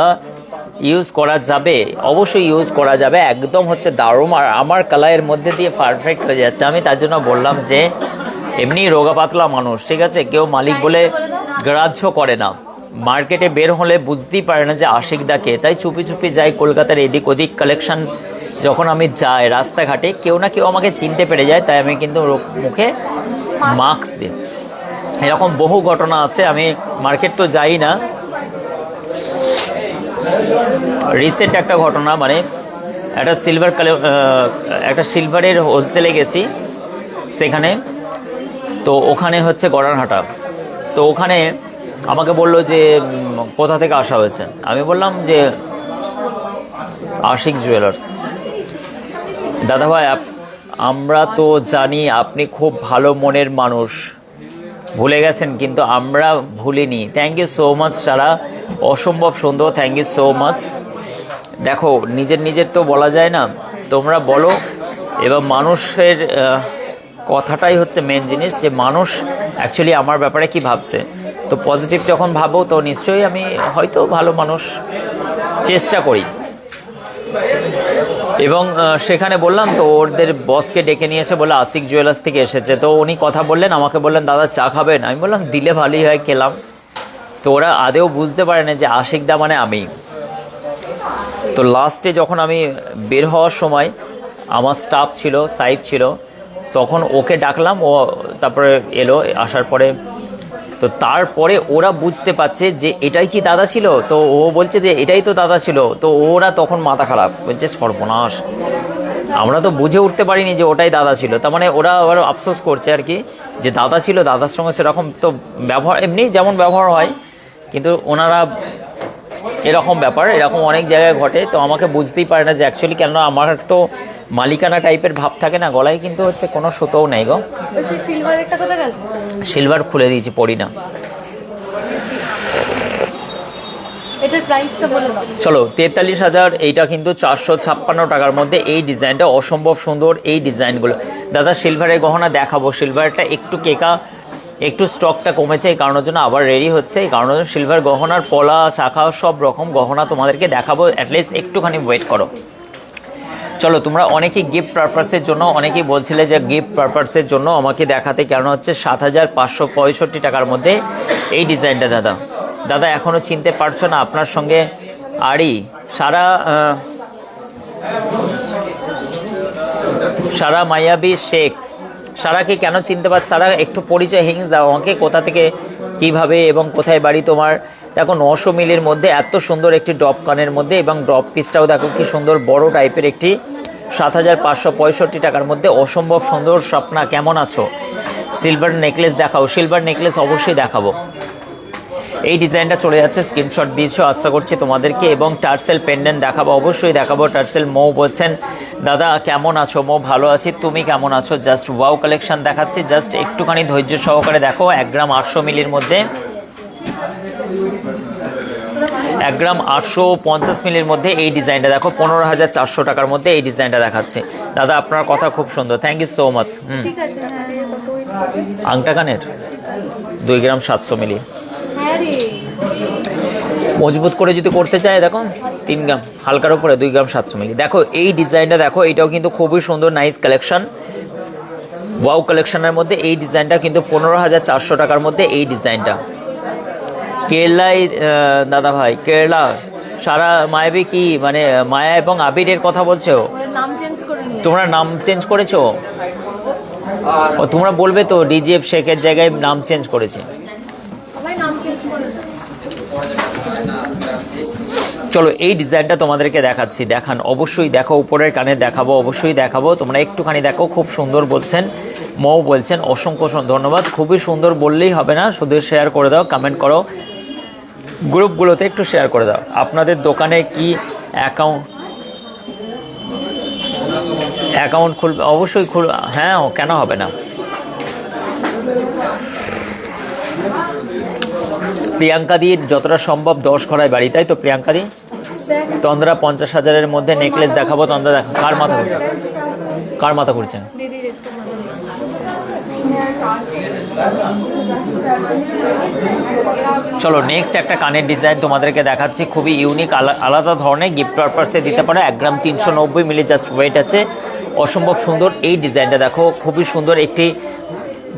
ইউজ করা যাবে, অবশ্যই ইউজ করা যাবে, একদম হচ্ছে দারুণ, আর আমার কালারের মধ্যে দিয়ে পারফেক্ট হয়ে যাচ্ছে। আমি তার জন্য বললাম যে এমনি রোগা পাতলা মানুষ, ঠিক আছে, কেউ মালিক বলে গ্রাহ্য করে না, মার্কেটে বের হলে বুঝতেই পারে না যে আশিক দাকে, তাই চুপি চুপি যাই কলকাতার এদিক ওদিক কালেকশন যখন আমি যাই রাস্তাঘাটে, কেউ না কেউ আমাকে চিনতে পেরে যায়, তাই আমি কিন্তু মুখে মাস্ক দিই। এরকম বহু ঘটনা আছে, আমি মার্কেট তো যাই না। রিসেন্ট একটা ঘটনা, মানে একটা একটা সিলভারের হোলসেলে গেছি সেখানে, তো ওখানে হচ্ছে গড়ারহাটা, তো ওখানে আমাকে বললো যে কোথা থেকে আসা হয়েছে, আমি বললাম যে আশিক জুয়েলার্স। দাদা ভাই আমরা তো জানি আপনি খুব ভালো মনের মানুষ, ভুলে গেছেন, কিন্তু আমরা ভুলিনি। থ্যাংক ইউ সো মাচ সারা, অসম্ভব সুন্দর, থ্যাংক ইউ সো মাচ। দেখো নিজের তো বলা যায় না, তোমরা বলো, এবং মানুষের কথাটাই হচ্ছে মেন জিনিস, যে মানুষ অ্যাকচুয়ালি আমার ব্যাপারে কি ভাবছে। তো পজিটিভ যখন ভাবো তো নিশ্চয়ই আমি হয়তো ভালো মানুষ, চেষ্টা করি। এবং সেখানে বললাম তো ওদের বসকে ডেকে নিয়ে এসে বলে আশিক জুয়েলার্স থেকে এসেছে, তো উনি কথা বললেন, আমাকে বললেন দাদা চা খাবেন, আমি বললাম দিলে ভালোই হয়, খেলাম। তো ওরা আদেও বুঝতে পারে না যে আশিক দা মানে আমি। তো লাস্টে যখন আমি বের হওয়ার সময় আমার স্টাফ ছিল, সাইফ ছিল, তখন ওকে ডাকলাম, ও তারপরে এলো, আসার পরে তো তারপরে ওরা বুঝতে পারছে যে এটাই কি দাদা ছিল, তো ও বলছে যে এটাই তো দাদা ছিল, তো ওরা তখন মাথা খারাপ, বলছে সর্বনাশ, আমরা তো বুঝে উঠতে পারিনি যে ওটাই দাদা ছিল। তার মানে ওরা আবার আফসোস করছে আর কি, যে দাদা ছিল, দাদার সঙ্গে সেরকম তো ব্যবহার, এমনি যেমন ব্যবহার হয়, কিন্তু ওনারা এরকম ব্যাপার, এরকম অনেক জায়গায় ঘটে। তো আমাকে বুঝতেই পারে না যে অ্যাকচুয়ালি কেন আমার তো মালিকানা টাইপের ভাব থাকে না গলায়, কিন্তু হচ্ছে কোনো সুতোও নেই গো। সিলভার খুলে দিয়েছি, পড়ি না। চলো 43,000, এইটা কিন্তু 456 টাকার মধ্যে। এই ডিজাইনটা অসম্ভব সুন্দর, এই ডিজাইনগুলো দাদা সিলভারের গহনা দেখাবো। সিলভারটা একটু কেকা, একটু স্টকটা কমেছে, এই কারণের জন্য আবার রেডি হচ্ছে, এই কারণের জন্য সিলভার গহনার পলা শাখা সব রকম গহনা তোমাদেরকে দেখাবো, অ্যাটলিস্ট একটুখানি ওয়েট করো। চলো, তোমরা অনেকেই গিফট পারপাসের জন্য অনেকেই বলছিলে যে গিফট পারপাসের জন্য আমাকে দেখাতে, কারণ হচ্ছে 7,565 টাকার মধ্যে এই ডিজাইনটা। দাদা এখনও চিনতে পারছো না, আপনার সঙ্গে আরই সারা মায়াবী শেখ। সারাকে কেন চিনতে পারছ? সারা একটু পরিচয় হিংস দাও আমাকে, কোথা থেকে, কিভাবে এবং কোথায় বাড়ি তোমার। দেখো 900 মিলির মধ্যে এত সুন্দর একটি ড্রপ কানের মধ্যে, এবং ড্রপ পিসটাও দেখো কি সুন্দর বড় টাইপের একটি, 7,565 টাকার মধ্যে, অসম্ভব সুন্দর। স্বপ্না কেমন আছো? সিলভার নেকলেস দেখাও, সিলভার নেকলেস অবশ্যই দেখাবো। এই ডিজাইনটা চলে যাচ্ছে, স্ক্রিনশট দিয়েছো আশা করছি তোমাদেরকে। এবং টার্সেল পেন্ডেন্ট দেখাবো, অবশ্যই দেখাবো। টার্সেল মৌ বলছেন দাদা কেমন আছো? মৌ ভালো আছি, তুমি কেমন আছো? জাস্ট ওয়াও কালেকশন দেখাচ্ছি, জাস্ট একটুখানি ধৈর্য সহকারে দেখো। 1 গ্রাম 800 মিলির মধ্যে, 1 গ্রাম 850 মিলির মধ্যে এই ডিজাইনটা দেখো, 15,400 টাকার মধ্যে এই ডিজাইনটা দেখাচ্ছে। দাদা আপনার কথা খুব সুন্দর, থ্যাংক ইউ সো মাচ। আংটা কানের 2 গ্রাম 700 মিলি, মজবুত করে যদি করতে চায় দেখো 3 গ্রাম, হালকার উপরে 2 গ্রাম 700 মিলি। দেখো এই ডিজাইনটা দেখো, এটাও কিন্তু খুবই সুন্দর, নাইস কালেকশন, ওয়াও কালেকশনের মধ্যে এই ডিজাইনটা কিন্তু 15,400 টাকার মধ্যে এই ডিজাইনটা। কেরলায় দাদা ভাই, কেরলা সারা মায়াবী কি মানে মায়া এবং আবিরের কথা বলছো? তোমরা নাম চেঞ্জ করেছো? ও তোমরা বলবে তো ডিজিএফ শেখের জায়গায় নাম চেঞ্জ করেছে। চলো এই ডিজাইনটা তোমাদেরকে দেখাচ্ছি, দেখান অবশ্যই, দেখো উপরের কানে দেখাবো, অবশ্যই দেখাবো। তোমরা একটুখানি দেখো, খুব সুন্দর বলছেন, মৌ বলছেন অসংখ্য ধন্যবাদ। খুবই সুন্দর বললেই হবে না, শুধু শেয়ার করে দাও, কমেন্ট করো, গ্রুপগুলোতে একটু শেয়ার করে দাও। আপনাদের দোকানে কি অ্যাকাউন্ট খুলবে? অবশ্যই হ্যাঁ, কেন হবে না। প্রিয়াঙ্কা দির যতটা সম্ভব 10 ঘরায় বাড়ি, তাই তো প্রিয়াঙ্কা দি? তন্দ্রা 50,000-এর মধ্যে নেকলেস দেখাবো। তন্দ্রা দেখো কার মাথা ঘুরছে, কার মাথা ঘুরছে? দিদির একটু চলো নেক্সট একটা কানের ডিজাইন তোমাদেরকে দেখাচ্ছি, খুবই ইউনিক আলাদা ধরনের, গিফট পারপাসে দিতে পারো। 1 গ্রাম 390 মিলি জাস্ট ওয়েট আছে, অসম্ভব সুন্দর। এই ডিজাইনটা দেখো, খুবই সুন্দর একটি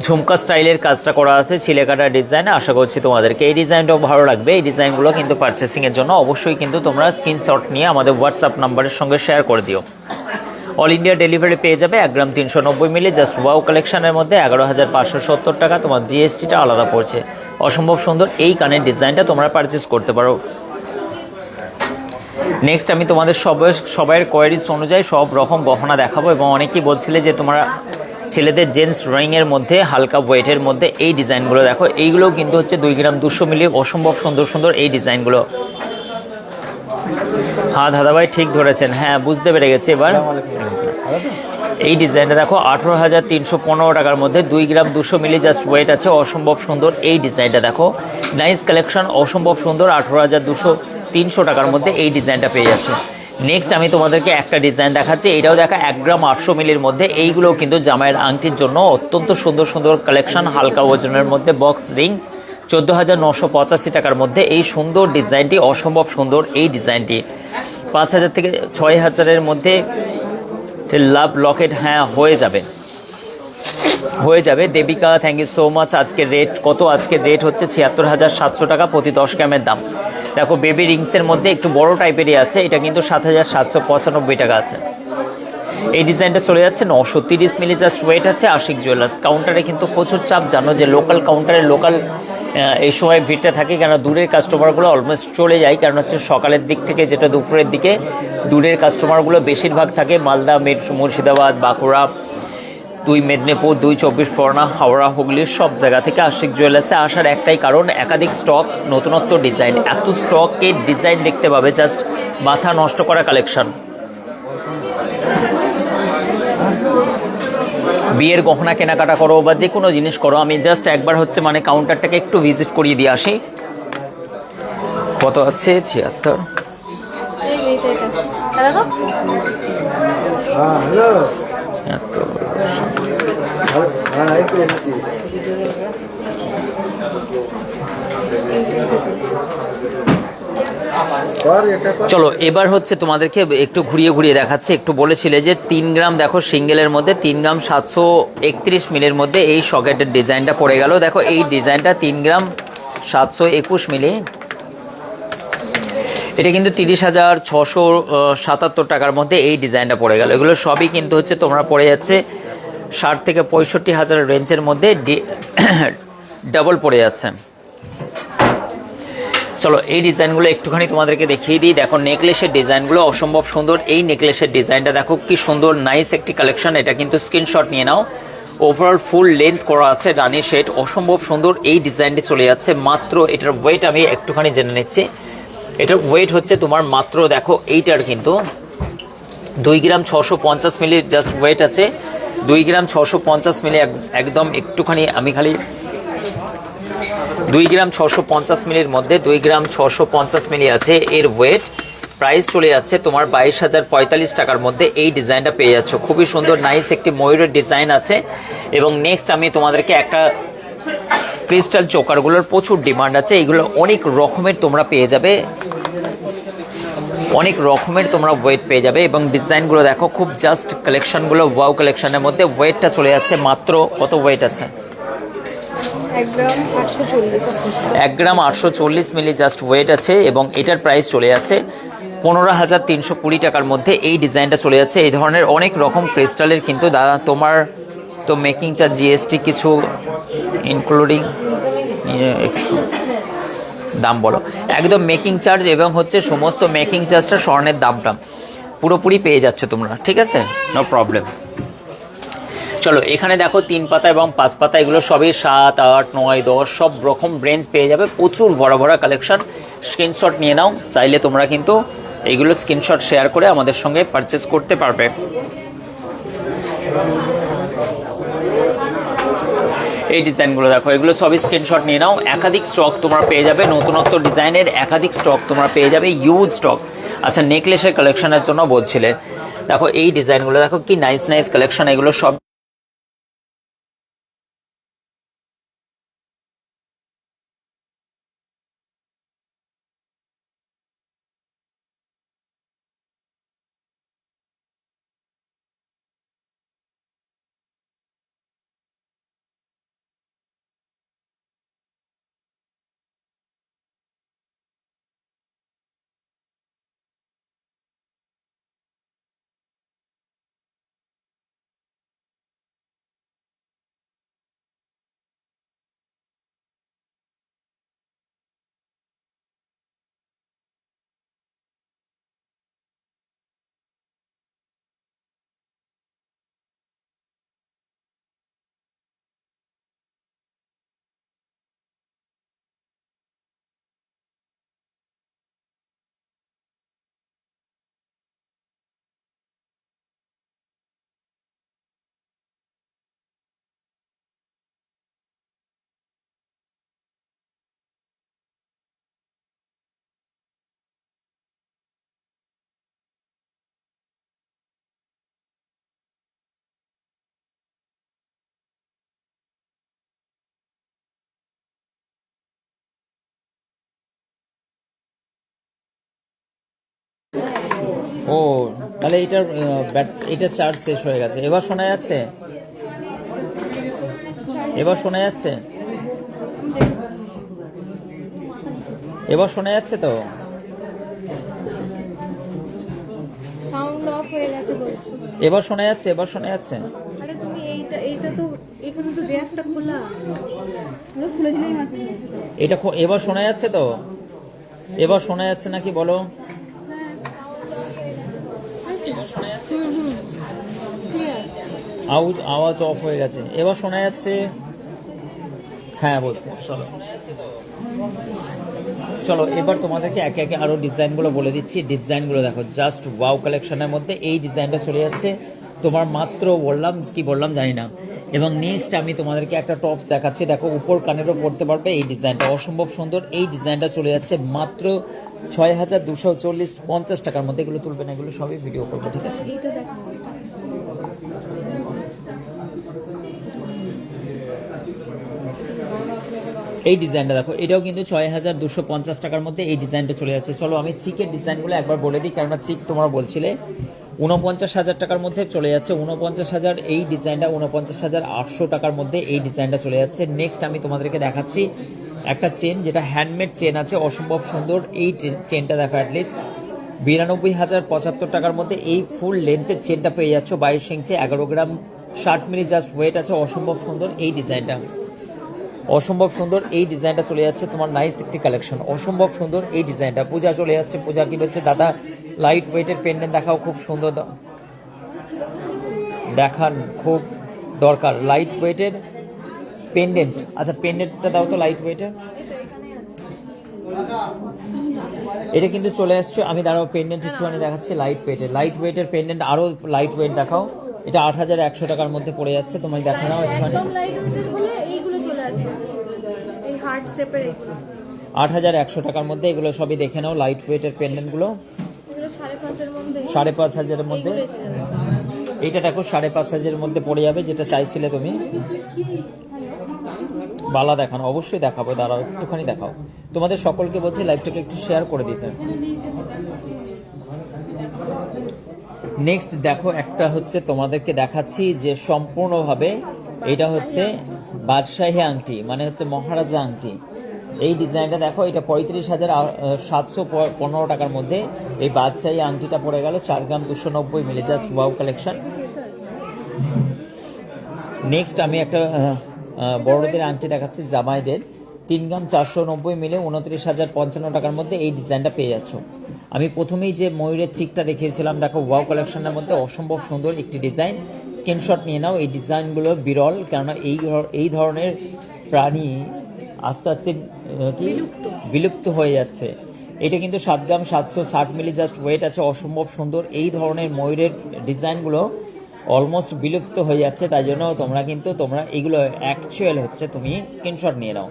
ঝুমকা স্টাইলের কাজটা করা আছে, ছিলে কাটা ডিজাইন। আশা করছি তোমাদেরকে এই ডিজাইনটাও ভালো লাগবে। এই ডিজাইনগুলো কিন্তু পারচেসিংয়ের জন্য অবশ্যই কিন্তু তোমরা স্ক্রিনশট নিয়ে আমাদের হোয়াটসঅ্যাপ নাম্বারের সঙ্গে শেয়ার করে দিও। অল ইন্ডিয়া ডেলিভারি পেয়ে যাবে। 1 গ্রাম 390 মিলি জাস্ট ওয়াও কালেকশনের মধ্যে 11,570 টাকা, তোমার জিএসটিটা আলাদা পড়ছে। অসম্ভব সুন্দর এই কানের ডিজাইনটা তোমরা পারচেস করতে পারো। নেক্সট আমি তোমাদের সবাইয়ের কোয়ারিজ অনুযায়ী সব রকম গহনা দেখাবো, এবং অনেকেই বলছিলে যে তোমরা ছেলেদের জেন্টস ড্রয়িংয়ের মধ্যে হালকা ওয়েটের মধ্যে এই ডিজাইনগুলো দেখো। এইগুলোও কিন্তু হচ্ছে 2 গ্রাম 200 মিলি, অসম্ভব সুন্দর সুন্দর এই ডিজাইনগুলো। হ্যাঁ দাদাভাই ঠিক ধরেছেন, হ্যাঁ বুঝতে পেরে গেছি এবার। এই ডিজাইনটা দেখো 18,315 টাকার মধ্যে 2 গ্রাম 200 মিলি জাস্ট ওয়েট আছে, অসম্ভব সুন্দর এই ডিজাইনটা দেখো। নাইস কালেকশন, অসম্ভব সুন্দর। 18,300 টাকার মধ্যে এই ডিজাইনটা পেয়ে যাচ্ছে। নেক্সট আমি তোমাদেরকে একটা ডিজাইন দেখাচ্ছি, এটাও দেখা 1 গ্রাম 800 মিলির মধ্যে। এইগুলোও কিন্তু জামাইয়ের আংটির জন্য অত্যন্ত সুন্দর সুন্দর কালেকশন, হালকা ওজনের মধ্যে বক্স রিং। 14,985 টাকার মধ্যে এই সুন্দর ডিজাইনটি, অসম্ভব সুন্দর এই ডিজাইনটি। 5,000 থেকে 6,000-এর মধ্যে লাভ লকেট, হ্যাঁ হয়ে যাবে হয়ে যাবে। Debika thank you so much. আজকের রেট কত? আজকের রেট হচ্ছে 76,700 টাকা প্রতি 10 গ্রামের দাম। দেখো বেবি রিংসের মধ্যে একটু বড় টাইপেরই আছে, এটা কিন্তু 7,795 টাকা আছে। এই ডিজাইনটা চলে যাচ্ছে 930 মিলি জাস্ট ওয়েট আছে। আশিক জুয়েলার্স কাউন্টারে কিন্তু প্রচুর চাপ, জানো যে লোকাল কাউন্টারে লোকাল এই সময় ভিড়টা থাকে, কেন দূরের কাস্টমারগুলো অলমোস্ট চলে যায়, কারণ হচ্ছে সকালের দিক থেকে যেটা দুপুরের দিকে দূরের কাস্টমারগুলো বেশিরভাগ থাকে। মালদা, মুর্শিদাবাদ, বাঁকুড়া, 2 মেদিনীপুর, 2 24 পরগনা, হাওড়া, হুগলির সব জায়গা থেকে আশিক জুয়েলার্সে আসার একটাই কারণ, একাধিক স্টক, নতুনত্ব ডিজাইন। এত স্টকের ডিজাইন দেখতে পাবে, জাস্ট মাথা নষ্ট করা কালেকশন। বিয়ের গহনা কেনাকাটা করো বা যে কোনো জিনিস করো, আমি জাস্ট একবার হচ্ছে মানে কাউন্টারটাকে একটু ভিজিট করিয়ে দিয়ে আসি। কত আছে? 76। চলো এবার হচ্ছে তোমাদেরকে একটু ঘুরিয়ে ঘুরিয়ে দেখাচ্ছি। একটু বলেছিলে যে 3 গ্রাম দেখো সিঙ্গেলের মধ্যে 3 গ্রাম 731 মিলির মধ্যে এই সকেটের ডিজাইনটা পড়ে গেল। দেখো এই ডিজাইনটা 3 গ্রাম 721 মিলি, এটা কিন্তু 30,677 টাকার মধ্যে এই ডিজাইনটা পড়ে গেল। এগুলো সবই কিন্তু হচ্ছে তোমরা পড়ে যাচ্ছে 60 থেকে 65,000 রেঞ্জের মধ্যে, ডাবল পড়ে যাচ্ছে। চলো এই ডিজাইনগুলো একটুখানি তোমাদেরকে দেখিয়ে দিই। দেখো নেকলেসের ডিজাইনগুলো অসম্ভব সুন্দর। এই নেকলেসের ডিজাইনটা দেখো কি সুন্দর, নাইস একটি কালেকশন। এটা কিন্তু স্ক্রিনশট নিয়ে নাও। ওভারঅল ফুল লেন্থ করা আছে রানি শেড, অসম্ভব সুন্দর এই ডিজাইনটি চলে যাচ্ছে মাত্র। এটার ওয়েট আমি একটুখানি জেনে নিচ্ছি। এটার ওয়েট হচ্ছে তোমার মাত্র, দেখো এইটার কিন্তু 2 গ্রাম 650 মিলির জাস্ট ওয়েট আছে। 2 গ্রাম 650 মিলি একদম একটুখানি আমি খালি 2 গ্রাম 650 মিলির মধ্যে 2 গ্রাম 650 মিলি আছে এর ওয়েট। প্রাইস চলে যাচ্ছে তোমার 22,045 টাকার মধ্যে এই ডিজাইনটা পেয়ে যাচ্ছ। খুবই সুন্দর নাইস একটি ময়ূরের ডিজাইন আছে। এবং নেক্সট আমি তোমাদেরকে একটা ক্রিস্টাল চোকারগুলোর প্রচুর ডিমান্ড আছে, এইগুলো অনেক রকমের তোমরা পেয়ে যাবে, অনেক রকমের তোমরা ওয়েট পেয়ে যাবে। এবং ডিজাইনগুলো দেখো খুব জাস্ট কালেকশনগুলো ওয়াও কালেকশনের মধ্যে। ওয়েটটা চলে যাচ্ছে মাত্র, কত ওয়েট আছে? 1 গ্রাম 840 মিলি জাস্ট ওয়েট আছে। এবং এটার প্রাইস চলে যাচ্ছে 15,320 টাকার মধ্যে এই ডিজাইনটা চলে যাচ্ছে। এই ধরনের অনেক রকম ক্রিস্টালের কিন্তু দাদা তোমার তো মেকিং চার্জ জিএসটি কিছু ইনক্লুডিং দাম বলো, একদম মেকিং চার্জ এবং হচ্ছে সমস্ত মেকিং চার্জটা স্বর্ণের দামটা পুরোপুরি পেয়ে যাচ্ছ তোমরা, ঠিক আছে, নো প্রবলেম। চলো এখানে দেখো 3 পাতা এবং 5 পাতা, এগুলো সবই 7, 8, 9, 10 সব রকম রেঞ্জ পেয়ে যাবে। প্রচুর ভরা ভরা কালেকশন। স্ক্রিনশট নিয়ে নাও, চাইলে তোমরা কিন্তু এইগুলো স্ক্রিনশট শেয়ার করে আমাদের সঙ্গে পারচেস করতে পারবে। এই ডিজাইনগুলো দেখো, এগুলো সবই স্ক্রিনশট নিয়ে নাও। একাধিক স্টক তোমরা পেয়ে যাবে, নতুনত্ব ডিজাইনের একাধিক স্টক তোমরা পেয়ে যাবে, ইউজ স্টক। আচ্ছা, নেকলেসের কালেকশনের জন্য বলছিলে, দেখো এই ডিজাইনগুলো দেখো কি নাইস নাইস কালেকশন, এগুলো সব ও তাহলে এটার এটা চার্জ শেষ হয়ে গেছে। এবার শোনা যাচ্ছে? এবার শোনা যাচ্ছে? এবার শোনা যাচ্ছে তো? সাউন্ড অফ হয়ে গেছে বলছো? এবার শোনা যাচ্ছে? এবার শোনা যাচ্ছে? আরে তুমি এইটা তো এখানে তো জ্যাকটা খোলা, পুরো খুলে দিলেই মাত্র। এটা এবার শোনা যাচ্ছে তো? এবার শোনা যাচ্ছে নাকি বলো? আওয়াজ অফ হয়ে গেছে, এবার শোনা যাচ্ছে? হ্যাঁ বলছে। চলো চলো এবার তোমাদেরকে একে একে আরো ডিজাইনগুলো বলে দিচ্ছি। ডিজাইনগুলো দেখো, জাস্ট ওয়াও কালেকশনের মধ্যে এই ডিজাইনটা চলে যাচ্ছে তোমার মাত্র, বললাম জানি না। এবং নেক্সট আমি তোমাদেরকে একটা টপস দেখাচ্ছি, দেখো উপর কানেরও পড়তে পারবে। এই ডিজাইনটা অসম্ভব সুন্দর, এই ডিজাইনটা চলে যাচ্ছে মাত্র 6250 টাকার মধ্যে। এগুলো তুলবে না, এগুলো সবই ভিডিও করবো, ঠিক আছে? এইটা দেখো, এই ডিজাইনটা দেখো, এটাও কিন্তু 6250 টাকার মধ্যে এই ডিজাইনটা চলে যাচ্ছে। চলো আমি চিকের ডিজাইনগুলো একবার বলে দিই, কেননা চিক তোমরা বলছিলে। 49,000 টাকার মধ্যে চলে যাচ্ছে 49,000 এই ডিজাইনটা, 49,800 টাকার মধ্যে এই ডিজাইনটা চলে যাচ্ছে। নেক্সট আমি তোমাদেরকে দেখাচ্ছি একটা চেন, যেটা হ্যান্ডমেড চেন আছে, অসম্ভব সুন্দর। এই চেনটা দেখো, অ্যাটলিস্ট 92,075 টাকার মধ্যে এই ফুল লেন্থের চেনটা পেয়ে যাচ্ছ। 22 ইঞ্চি, 11 গ্রাম 60 মিলি জাস্ট ওয়েট আছে। অসম্ভব সুন্দর এই ডিজাইনটা, অসম্ভব সুন্দর এই ডিজাইনটা চলে যাচ্ছে তোমার। নাইস একটি কালেকশন, অসম্ভব সুন্দর এই ডিজাইনটা। পূজা চলে যাচ্ছে, পূজা কি বলছে? দাদা লাইট ওয়েটের পেন্ডেন্ট দেখাও, খুব সুন্দর দেখান, খুব দরকার লাইট ওয়েটের পেন্ডেন্ট। আচ্ছা পেন্ডেন্টটা দাও তো লাইট ওয়েটের। এটা কিন্তু চলে আসছে, আমি দাঁড়াও পেন্ডেন্ট একটুখানি দেখাচ্ছি। লাইট ওয়েটের পেন্ডেন্ট, আরো লাইট ওয়েট দেখাও। এটা 8,100 টাকার মধ্যে পড়ে যাচ্ছে, তোমায় দেখানো একটুখানি। 8,100 টাকার মধ্যে এগুলো সবই দেখে নাও। লাইট ওয়েটের পেন্ডেন্টগুলো 5,500 মধ্যে। এইটা দেখো 5,500 মধ্যে পড়ে যাবে, যেটা চাইছিলে তুমি। বালা দেখানো, অবশ্যই দেখাবো, দাঁড়াও একটুখানি দেখাও। তোমাদের সকলকে বলছি লাইভটাকে একটু শেয়ার করে দিতে। নেক্সট দেখো একটা হচ্ছে তোমাদেরকে দেখাচ্ছি যে সম্পূর্ণভাবে এটা হচ্ছে বাদশাহী আংটি, মানে হচ্ছে মহারাজা আংটি। এই ডিজাইনটা দেখো, এটা 35,715 টাকার মধ্যে এই বাদশাহী আংটিটা পড়ে গেল। 4 গ্রাম 290 মিলি, জাস্ট ওয়াও কালেকশন। নেক্সট আমি একটা বড়দের আংটি দেখাচ্ছি, জামাইদের। 3 গ্রাম 490 মিলে 29,055 টাকার মধ্যে এই ডিজাইনটা পেয়ে যাচ্ছ। আমি প্রথমেই যে ময়ূরের চিকটা দেখিয়েছিলাম, দেখো ওয়াও কালেকশনের মধ্যে অসম্ভব সুন্দর একটি ডিজাইন। স্ক্রিনশট নিয়ে নাও, এই ডিজাইনগুলো বিরল, কেননা এই ধরনের প্রাণী আস্তে আস্তে বিলুপ্ত হয়ে যাচ্ছে। এটা কিন্তু 7 গ্রাম 760 মিলি জাস্ট ওয়েট আছে, অসম্ভব সুন্দর। এই ধরনের ময়ূরের ডিজাইনগুলো অলমোস্ট বিলুপ্ত হয়ে যাচ্ছে, তাই জন্য তোমরা এগুলো অ্যাকচুয়াল হচ্ছে, তুমি স্ক্রিনশট নিয়ে নাও।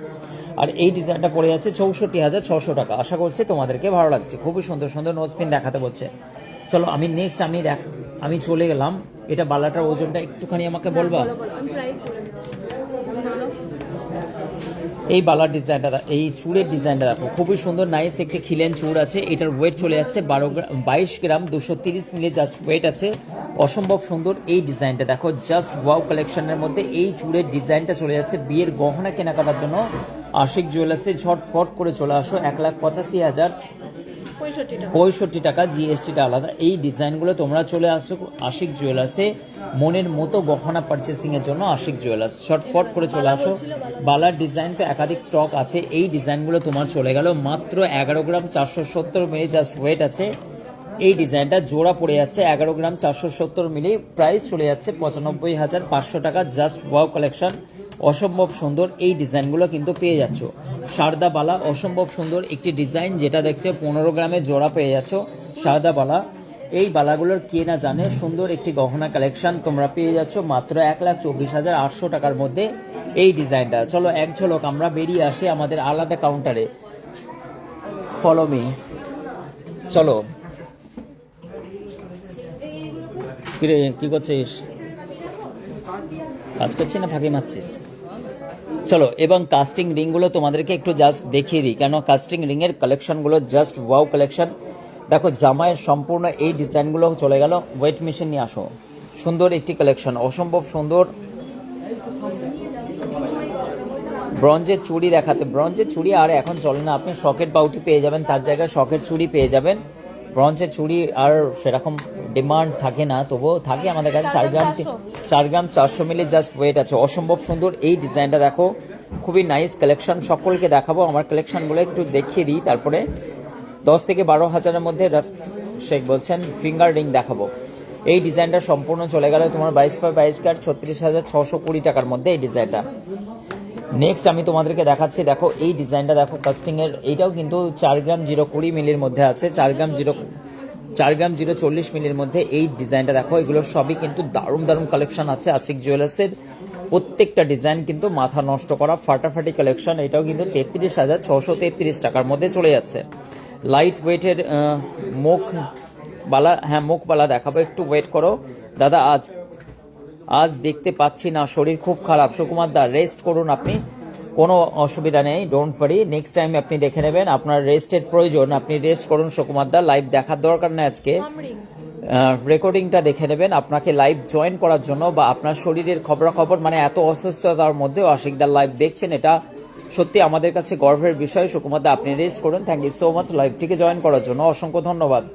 আর এই ডিজাইনটা পড়ে যাচ্ছে 64,600 টাকা। আশা করছি তোমাদেরকে ভালো লাগছে। খুবই সুন্দর সুন্দর নোজপিন দেখাতে বলছে। চলো আমি নেক্সট আমি চলে গেলাম। এটা বালাটার ওজনটা একটুখানি আমাকে বলবা? এই বালার ডিজাইনটা, এই চূড়ের ডিজাইনটা দেখো, খুবই সুন্দর নাইস একটি খিলেন চূড় আছে। এটার ওয়েট চলে যাচ্ছে 22 গ্রাম 230 মিলি জাস্ট ওয়েট আছে। অসম্ভব সুন্দর এই ডিজাইনটা দেখো, জাস্ট ওয়াও কালেকশনের মধ্যে এই চূড়ের ডিজাইনটা চলে যাচ্ছে। বিয়ের গহনা কেনাকাটার জন্য আশিক জুয়েলার্সে ঝটপট করে চলে আসো। 1,85,065 টাকা, জিএসটিটা আলাদা। এই ডিজাইনগুলো তোমরা চলে আসো আশিক জুয়েলার্সে মনের মতো গহনা পারচেসিং এর জন্য। আশিক জুয়েলার্স ঝটপট করে চলে আসো। বালার ডিজাইনটা একাধিক স্টক আছে। এই ডিজাইনগুলো তোমার চলে গেল মাত্র 11 গ্রাম 470 মিলি জাস্ট ওয়েট আছে। এই ডিজাইনটা জোড়া পড়ে যাচ্ছে 11 গ্রাম 470 মিলি, প্রাইস চলে যাচ্ছে 95,500 টাকা। জাস্ট ওয়াও কালেকশন, অসম্ভব সুন্দর এই ডিজাইনগুলো কিন্তু পেয়ে যাচ্ছ। সারদা বালা অসম্ভব সুন্দর একটি ডিজাইন, যেটা দেখতে 15 গ্রামের জোড়া পেয়ে যাচ্ছ সারদা বালা। এই বালাগুলোর কে না জানে, সুন্দর একটি গহনা কালেকশন তোমরা পেয়ে যাচ্ছ মাত্র 1,24,800 টাকার মধ্যে এই ডিজাইনটা। চলো এক ঝলক আমরা বেরিয়ে আসি আমাদের আলাদা কাউন্টারে। ফলো মি, চলো। কি করছিস? কাজ করছিস না ফাঁকি মারছিস? চলো, এবং কাস্টিং রিংগুলো তোমাদেরকে একটু জাস্ট দেখিয়ে দিই, কেন কাস্টিং রিংয়ের কালেকশনগুলো জাস্ট ওয়াও কালেকশন। দেখো জামাইয়ের সম্পূর্ণ এই ডিজাইনগুলো চলে গেল। ওয়েট মেশিন নিয়ে আসো, সুন্দর একটি কালেকশন, অসম্ভব সুন্দর। ব্রঞ্জের চুড়ি দেখাতে, ব্রঞ্জের চুড়ি আর এখন চলে না, আপনি সকেট বাউটি পেয়ে যাবেন, তার জায়গায় সকেট চুড়ি পেয়ে যাবেন। ব্রঞ্জের চুড়ি আর সেরকম ডিমান্ড থাকে না, তবুও থাকে আমাদের কাছে। 4 গ্রাম 400 মিলি জাস্ট ওয়েট আছে। অসম্ভব সুন্দর এই ডিজাইনটা দেখো, খুবই নাইস কালেকশন। সকলকে দেখাবো আমার কালেকশনগুলো একটু দেখিয়ে দিই, তারপরে 10 থেকে 12 হাজারের মধ্যে শেখ বলছেন ফিঙ্গার রিং দেখাবো। এই ডিজাইনটা সম্পূর্ণ চলে গেল তোমার 22x22 কার্ড 36,620 টাকার মধ্যে এই ডিজাইনটা। নেক্সট আমি তোমাদেরকে দেখাচ্ছি, দেখো এই ডিজাইনটা দেখো কাস্টিং এর, এইটাও কিন্তু 4 গ্রাম 020 মিলির মধ্যে আছে। 4 গ্রাম 040 মিলির মধ্যে এই ডিজাইনটা দেখো। এগুলো সবই কিন্তু দারুণ দারুণ কালেকশন আছে আশিক জুয়েলার্সের। প্রত্যেকটা ডিজাইন কিন্তু মাথা নষ্ট করা ফাটাফাটি কালেকশন। এটাও কিন্তু 33,633 টাকার মধ্যে চলে যাচ্ছে। লাইট ওয়েটের মুখ বালা দেখাবো, একটু ওয়েট করো দাদা। আজ দেখতে পাচ্ছি না, শরীর খুব খারাপ। সুকুমার দা রেস্ট করুন আপনি, কোনো অসুবিধা নেই, ডোন্ট ওয়ারি, নেক্সট টাইম আপনি দেখে নেবেন। আপনার রেস্টের প্রয়োজন, আপনি রেস্ট করুন সুকুমার দা। লাইভ দেখার দরকার নেই আজকে, রেকর্ডিংটা দেখে নেবেন। আপনাকে লাইভ জয়েন করার জন্য বা আপনার শরীরের খবরাখবর, মানে এত অসুস্থতার মধ্যেও আশিকদার লাইভ দেখছেন, এটা সত্যি আমাদের কাছে গর্বের বিষয়। সুকুমার দা আপনি রেস্ট করুন। থ্যাংক ইউ সো মাচ লাইভটিকে জয়েন করার জন্য, অসংখ্য ধন্যবাদ।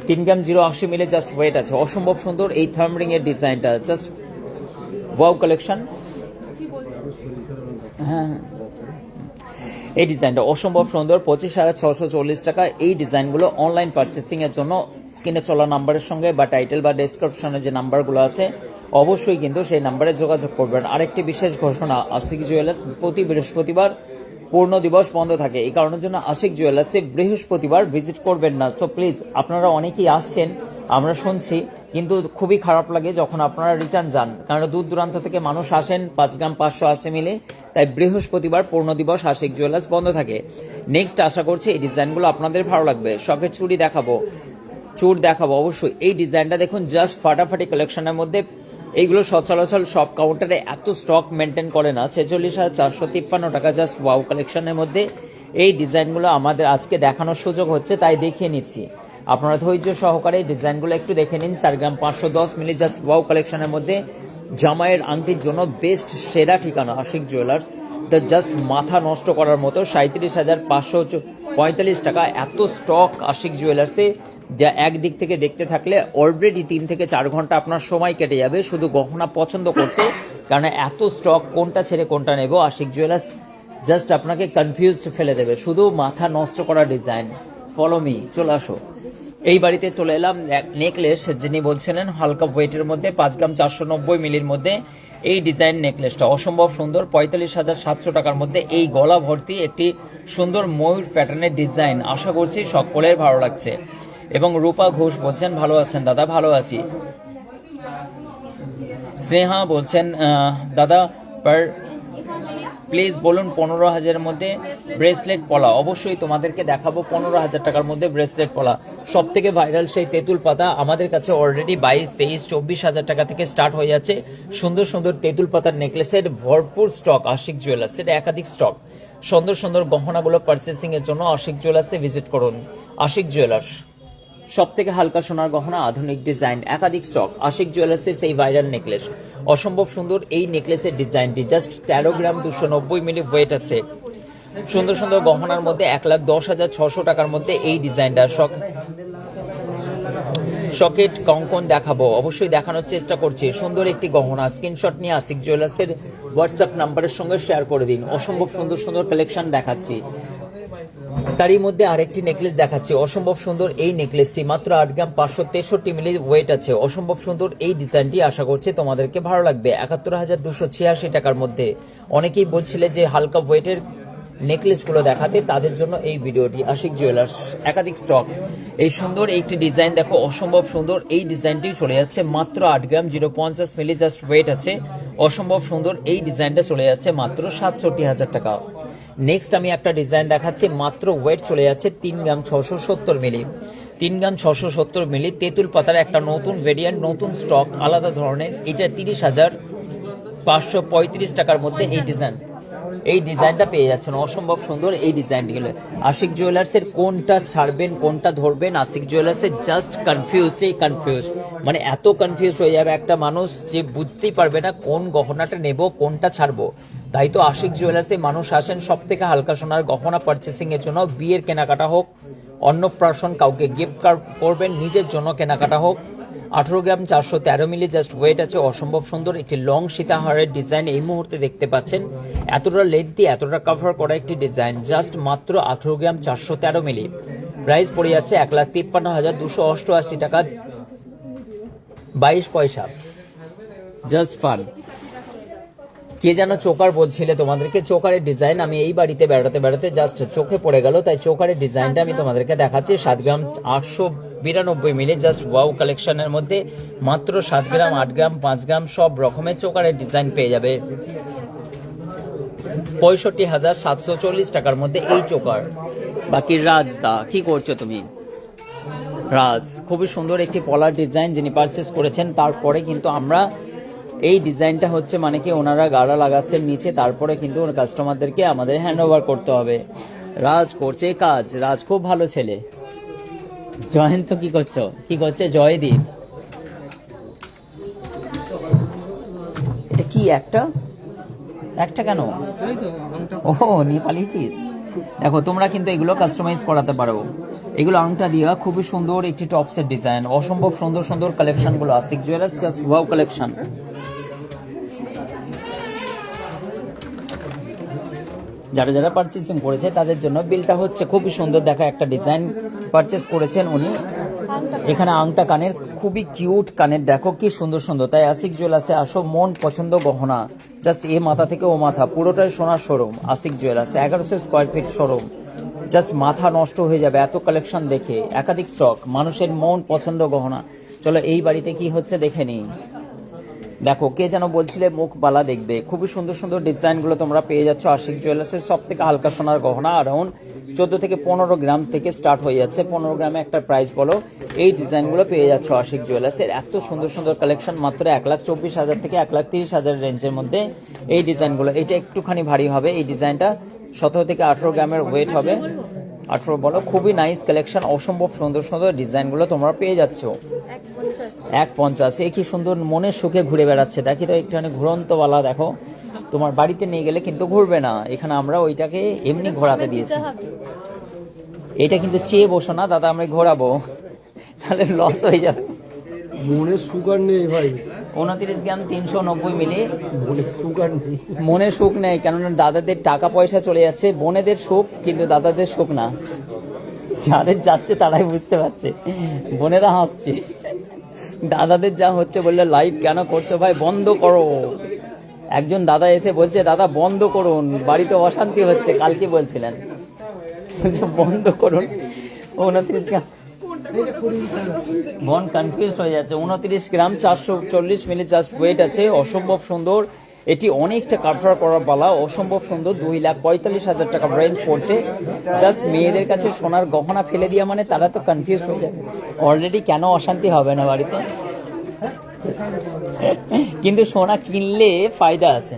3 গ্রাম 080 মিলে জাস্ট ওয়েট আছে। অসম্ভব সুন্দর এই থার্ম রিং এর ডিজাইনটা, জাস্ট ওয়াও কালেকশন। হ্যাঁ, এই ডিজাইনটা অসম্ভব সুন্দর, 25,640 টাকা। এই ডিজাইনগুলো অনলাইন পারচেসিং এর জন্য স্ক্রিনে চলা নাম্বারের সঙ্গে বা টাইটেল বা ডেসক্রিপশনে যে নাম্বারগুলো আছে অবশ্যই কিন্তু সেই নাম্বারে যোগাযোগ করবেন। আরেকটি বিশেষ ঘোষণা, আশিক জুয়েলার্স প্রতি বৃহস্পতিবার পূর্ণ দিবস বন্ধ থাকে। এই কারণের জন্য আশিক জুয়েলার্সে বৃহস্পতিবার ভিজিট করবেন না। সো প্লিজ, আপনারা অনেকেই আসছেন আমরা শুনছি, কিন্তু খুবই খারাপ লাগে যখন আপনারা রিটার্ন যান, কারণ দূর দূরান্ত থেকে মানুষ আসেন 5 গ্রাম 580 মিলি। তাই বৃহস্পতিবার পূর্ণ দিবস আশিক জুয়েলার্স বন্ধ থাকে। নেক্সট আশা করছি এই ডিজাইনগুলো আপনাদের ভালো লাগবে। শখের চুড়ি দেখাবো, চুড় দেখাবো অবশ্যই। এই ডিজাইনটা দেখুন, জাস্ট ফাটাফাটি কালেকশনের মধ্যে। এইগুলো সচরাচর সব কাউন্টারে এত স্টক মেনটেন করে না। 46,453 টাকা জাস্ট ওয়াও কালেকশনের মধ্যে এই ডিজাইনগুলো আমাদের আজকে দেখানোর সুযোগ হচ্ছে, তাই দেখিয়ে নিচ্ছি। আপনারা ধৈর্য সহকারে এই ডিজাইনগুলো একটু দেখে নিন। 4 গ্রাম 510 মিলি জাস্ট ওয়াও কালেকশনের মধ্যে জামাইয়ের আংটির জন্য বেস্ট সেরা ঠিকানা আশিক জুয়েলার্স। জাস্ট মাথা নষ্ট করার মতো 37,545 টাকা এত স্টক আশিক জুয়েলার্সে, যা একদিক থেকে দেখতে থাকলে অলরেডি 3 থেকে 4 ঘন্টা আপনার সময় কেটে যাবে শুধু গহনা পছন্দ করতে, কারণ এত স্টক, কোনটা ছেড়ে কোনটা নেব। আশিক জুয়েলার্স জাস্ট আপনাকে কনফিউজড ফেলে দেবে, শুধু মাথা নষ্ট করা ডিজাইন। ফলো মি, চলে আসো। এই বাড়িতে চলে এলাম। নেকলেস যিনি বলছিলেন হালকা ওয়েটের মধ্যে 5 গ্রাম 490 মিলির মধ্যে এই ডিজাইন নেকলেসটা অসম্ভব সুন্দর, 45,700 টাকার মধ্যে। এই গলা ভর্তি একটি সুন্দর ময়ূর প্যাটার্নের ডিজাইন, আশা করছি সকলের ভালো লাগছে। এবং রূপা ঘোষ বলছেন ভালো আছেন দাদা, ভালো আছি। স্নেহা বলছেন দাদা পার প্লিজ বলুন 15,000-এর মধ্যে ব্রেসলেট পলা। অবশ্যই তোমাদেরকে দেখাবো 15,000 টাকার মধ্যে ব্রেসলেট পলা। সব থেকে ভাইরাল সেই তেঁতুল পাতা আমাদের কাছে অলরেডি 22, 23, 24,000 টাকা থেকে স্টার্ট হয়ে যাচ্ছে। সুন্দর সুন্দর তেঁতুল পাতার নেকলেসের ভরপুর স্টক আশিক জুয়েলার্সের, একাধিক স্টক। সুন্দর সুন্দর গহনাগুলো পারচেসিং এর জন্য আশিক জুয়েলার্সে ভিজিট করুন। আশিক জুয়েলার্স, সব থেকে হালকা সোনার গহনা, আধুনিক ডিজাইন, একাধিক স্টক। আশিক জুয়েলার্সের সেই ভাইরাল নেকলেস, অসম্ভব সুন্দর এই নেকলেসের ডিজাইনটি, জাস্ট 13 গ্রাম 290 মিলি ওয়েট আছে। সুন্দর সুন্দর গহনার মধ্যে 1,10,600 টাকার মধ্যে এই ডিজাইনটা। সকেট কঙ্কন দেখাবো, অবশ্যই দেখানোর চেষ্টা করছি। সুন্দর একটি গহনা, স্ক্রিনশট নিয়ে আশিক জুয়েলার্সের হোয়াটসঅ্যাপ নাম্বারের সঙ্গে শেয়ার করে দিন। অসম্ভব সুন্দর সুন্দর কালেকশন দেখাচ্ছি। তারই মধ্যে আরেকটি নেকলেস দেখাচ্ছি, অসম্ভব সুন্দর এই নেকলেসটি, মাত্র 8 গ্রাম 563 মিলি ওয়েট আছে। অসম্ভব সুন্দর এই ডিজাইনটি, আশা করছি তোমাদেরকে ভালো লাগবে। 71,286 টাকার মধ্যে। অনেকেই বলছিলে যে হালকা ওয়েটের নেকলেসগুলো দেখাতে, তাদের জন্য এই ভিডিওটি। আশিক জুয়েলার্স, একাধিক স্টক। এই সুন্দর একটি ডিজাইন দেখো, অসম্ভব সুন্দর এই ডিজাইনটি চলে যাচ্ছে মাত্র 8 গ্রাম 050 মিলি জাস্ট ওয়েট আছে। অসম্ভব সুন্দর এই ডিজাইনটা চলে যাচ্ছে মাত্র 67,000 টাকা। নেক্সট আমি একটা ডিজাইন দেখাচ্ছি, মাত্র ওয়েট চলে যাচ্ছে 3 গ্রাম 670 মিলি। 3 গ্রাম 670 মিলি তেঁতুল পাতার একটা নতুন ভেরিয়েন্ট, নতুন স্টক, আলাদা ধরনের। এটা 30,535 টাকার মধ্যে এই ডিজাইনটা পেয়ে যাচ্ছেন। অসম্ভব সুন্দর এই ডিজাইনগুলো। আশিক জুয়েলার্সের কোনটা ছাড়বেন কোনটা ধরবেন, আশিক জুয়েলার্সের জাস্ট কনফিউজ, মানে এত কনফিউজ হয়ে যাবে একটা মানুষ যে বুঝতেই পারবে না কোন গহনাটা নেব কোনটা ছাড়বো। তাই তো আশিক জুয়েলার্সে মানুষ আসেন সব থেকে হালকা সোনার গহনা পারচেসিং এর জন্য। বিয়ের কেনাকাটা হোক, অন্নপ্রাশন, কাউকে গিফট করবেন, নিজের জন্য কেনাকাটা হোক। 18 গ্রাম 413 মিলি জাস্ট ওয়েট আছে। অসম্ভব সুন্দর একটি লং সীতাহারের ডিজাইন এই মুহূর্তে দেখতে পাচ্ছেন। এতটা লেন্থি, এতটা কভার করা একটি ডিজাইন, জাস্ট মাত্র 18 গ্রাম 413 মিলি। প্রাইস পড়ে যাচ্ছে 1,53,288 টাকা 22 পয়সা। Just fun. কে যেন চোকার বলছিলে তোমাদেরকে, চোকারের ডিজাইন আমি এই বাড়িতে বেড়াতে জাস্ট চোখে পড়ে গেল, তাই চোকারের ডিজাইনটা আমি তোমাদেরকে দেখাচ্ছি। 7 গ্রাম 892 মিলি জাস্ট ওয়াও কালেকশনের মধ্যে মাত্র 7 গ্রাম 8 গ্রাম 5 গ্রাম সব রকমের চোকারের ডিজাইন পেয়ে যাবে 65,740 টাকার মধ্যে এই চোকার। বাকি রাজদা, কি করছো তুমি? রাজ, খুবই সুন্দর একটি পলার ডিজাইন যিনি পারচেস করেছেন। তারপরে কিন্তু আমরা এই ডিজাইনটা হচ্ছে মানে কি ওনারা গাড়া লাগাচ্ছেন নিচে, তারপরে কিন্তু কাস্টমারদেরকে আমাদের হ্যান্ড ওভার করতে হবে। রাজ করছে কাজ, রাজ খুব ভালো ছেলে। জয়ন্ত কি করছে? জয়দীপ, এটা কি একটা কেন? ও নিয়ে পালিয়েছিস? দেখো তোমরা কিন্তু এগুলো কাস্টমাইজ করাতে পারো। এগুলো আংটা দিয়া খুবই সুন্দর একটি টপসের ডিজাইন। অসম্ভব সুন্দর সুন্দর কালেকশন গুলো Ashik Jewellers, just wow collection. যারা পারচেসিং করেছে তাদের জন্য বিলটা হচ্ছে খুবই সুন্দর। দেখা একটা ডিজাইন পারচেস করেছেন উনি, এখানে আংটা কানের, খুবই কিউট কানের, দেখো কি সুন্দর সুন্দর। তাই আশিক জুয়েলার্সে আসো, মন পছন্দ গহনা, জাস্ট এ মাথা থেকে ও মাথা পুরোটাই সোনার showroom. Ashik Jewellers 1100 square feet showroom, just মাথা নষ্ট হয়ে যাবে এত কালেকশন দেখে। একাধিক স্টক, মানুষের মন পছন্দ গহনা। চলো এই বাড়িতে কি হচ্ছে দেখে নিই। দেখো কে যেন বলছিলে মুখ বালা দেখবে, খুবই সুন্দর সুন্দর ডিজাইনগুলো তোমরা পেয়ে যাচ্ছ আশিক জুয়েলার্সের। সব থেকে হালকা সোনার গহনা অ্যারাউন্ড 14 থেকে 15 গ্রাম থেকে স্টার্ট হয়ে যাচ্ছে। 15 গ্রামে একটা প্রাইস বলো, এই ডিজাইনগুলো পেয়ে যাচ্ছ আশিক জুয়েলার্সের। এত সুন্দর সুন্দর কালেকশন, মাত্র 1,24,000 থেকে 1,30,000 রেঞ্জের মধ্যে এই ডিজাইনগুলো। এটা একটুখানি ভারী হবে এই ডিজাইনটা, 17 থেকে 18 গ্রামের ওয়েট হবে। 18 বলো, খুবই নাইস কালেকশন। অসম্ভব সুন্দর সুন্দর ডিজাইনগুলো তোমরা পেয়ে যাচ্ছ 150। এ কি সুন্দর, মনের সুখে ঘুরে বেড়াচ্ছে। দেখি তো একটুখানি ঘুরন্তওয়ালা, দেখো তোমার বাড়িতে নিয়ে গেলে কিন্তু ঘুরবে না। এখানে আমরা ওইটাকে এমনি ঘোরাতে দিয়েছি। এটা কিন্তু চেয়ে বসো না দাদা, আমরা ঘোরাবো, তাহলে লস হয়ে যাবে। মনের সুগার নেই ভাই। 29 গ্রাম 390 মিলি। মনের সুগার নেই, মনের সুখ নেই, কেননা দাদাদের টাকা পয়সা চলে যাচ্ছে। বোনেদের সুখ, কিন্তু দাদাদের সুখ না। যাদের যাচ্ছে তারাই বুঝতে পারছে, বোনেরা হাসছে। দাদাদের যা হচ্ছে বললে লাইভ কেন করছো ভাই, বন্ধ করো। একজন দাদা এসে বলছে দাদা বন্ধ করুন, বাড়িতে অশান্তি হচ্ছে, কালকে বলছিলেন বন্ধ করুন। 29 গ্রাম মন কনফিউজ হয়ে যাচ্ছে। 29 গ্রাম 440 মিলি জাস্ট ওয়েট আছে, অসম্ভব সুন্দর। এটি অনেকটা কাভার করা বালা, অসম্ভব সুন্দর। 2,45,000 টাকা রেঞ্জ পড়ছে। জাস্ট মেয়েদের কাছে সোনার গহনা ফেলে দিয়া মানে তারা তো কনফিউজ হয়ে যাবে অলরেডি, কেন অশান্তি হবে না বাড়িতে। কিন্তু সোনা কিনলে ফায়দা আছে,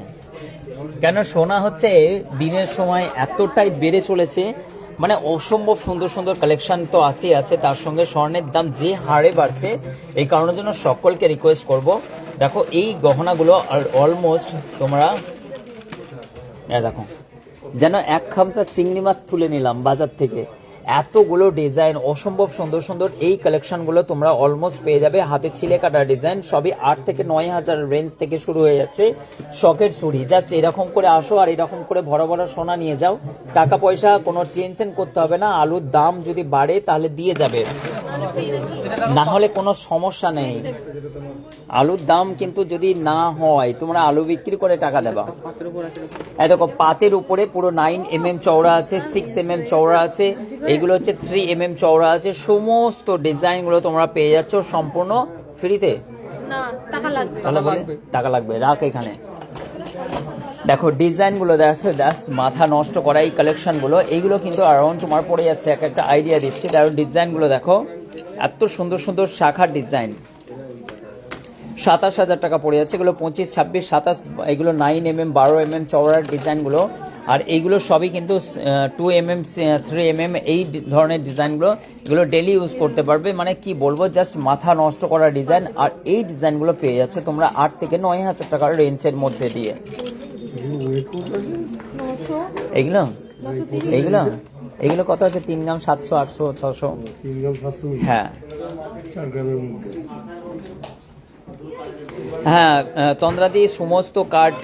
কেন সোনা হচ্ছে দিনের সময় এতটাই বেড়ে চলেছে, মানে অসম্ভব সুন্দর সুন্দর কালেকশন তো আছে, তার সঙ্গে স্বর্ণের দাম যে হারে বাড়ছে, এই কারণের জন্য সকলকে রিকোয়েস্ট করব, দেখো এই গহনাগুলো অলমোস্ট তোমরা দেখো যেন এক খামচা চিংড়ি মাছ তুলে নিলাম বাজার থেকে। এতগুলো ডিজাইন অসম্ভব সুন্দর সুন্দর, এই কালেকশনগুলো তোমরা অলমোস্ট পেয়ে যাবে। হাতে ছিলে কাটা ডিজাইন সবই 8 থেকে 9,000 রেঞ্জ থেকে শুরু হয়ে যাচ্ছে। শখের চুড়ি জাস্ট এরকম করে আসো আর এরকম করে ভরা ভরা সোনা নিয়ে যাও, টাকা পয়সা কোনো টেনশন করতে হবে না। আলুর দাম যদি বাড়ে তাহলে দিয়ে যাবে, না হলে কোনো সমস্যা নেই। আলুর দাম কিন্তু যদি না হয় তোমরা আলু বিক্রি করে টাকা দেবা। এই দেখো পাতের উপরে পুরো 9 mm চওড়া আছে, 6 mm চওড়া আছে, এইগুলো হচ্ছে 3 mm চওড়া আছে। সমস্ত ডিজাইনগুলো তোমরা পেয়ে যাচ্ছ সম্পূর্ণ ফ্রিতে। না টাকা লাগবে, টাকা লাগবে, রাখ এখানে। দেখো ডিজাইনগুলো দেখো, জাস্ট মাথা নষ্ট করা এই কালেকশনগুলো, এইগুলো কিন্তু অ্যারাউন্ড তোমার পড়ে যাচ্ছে, একটা আইডিয়া দিচ্ছি। দেখো ডিজাইনগুলো দেখো, এত সুন্দর সুন্দর শাখার ডিজাইন। 27,000 টাকা পড়ে যাচ্ছে এগুলো, 25, 26, 27, এগুলো 9 mm 12 mm চওড়ার ডিজাইনগুলো। আর এইগুলো সবই কিন্তু 2 mm 3 mm এই ধরনের ডিজাইনগুলো, এগুলো ডেলি ইউজ করতে পারবে। মানে কি বলবো, জাস্ট মাথা নষ্ট করা ডিজাইন। আর এই ডিজাইনগুলো পেয়ে যাচ্ছে তোমরা 8 থেকে 9,000 টাকার রেঞ্জের মধ্যে দিয়ে। এইগুলো এইগুলো এগুলো কত আছে? 3 গ্রাম 700, 800, 600। 3 গ্রাম 700, হ্যাঁ 4 গ্রামের মধ্যে। হ্যাঁ তন্দ্রাদি সমস্ত কার্ড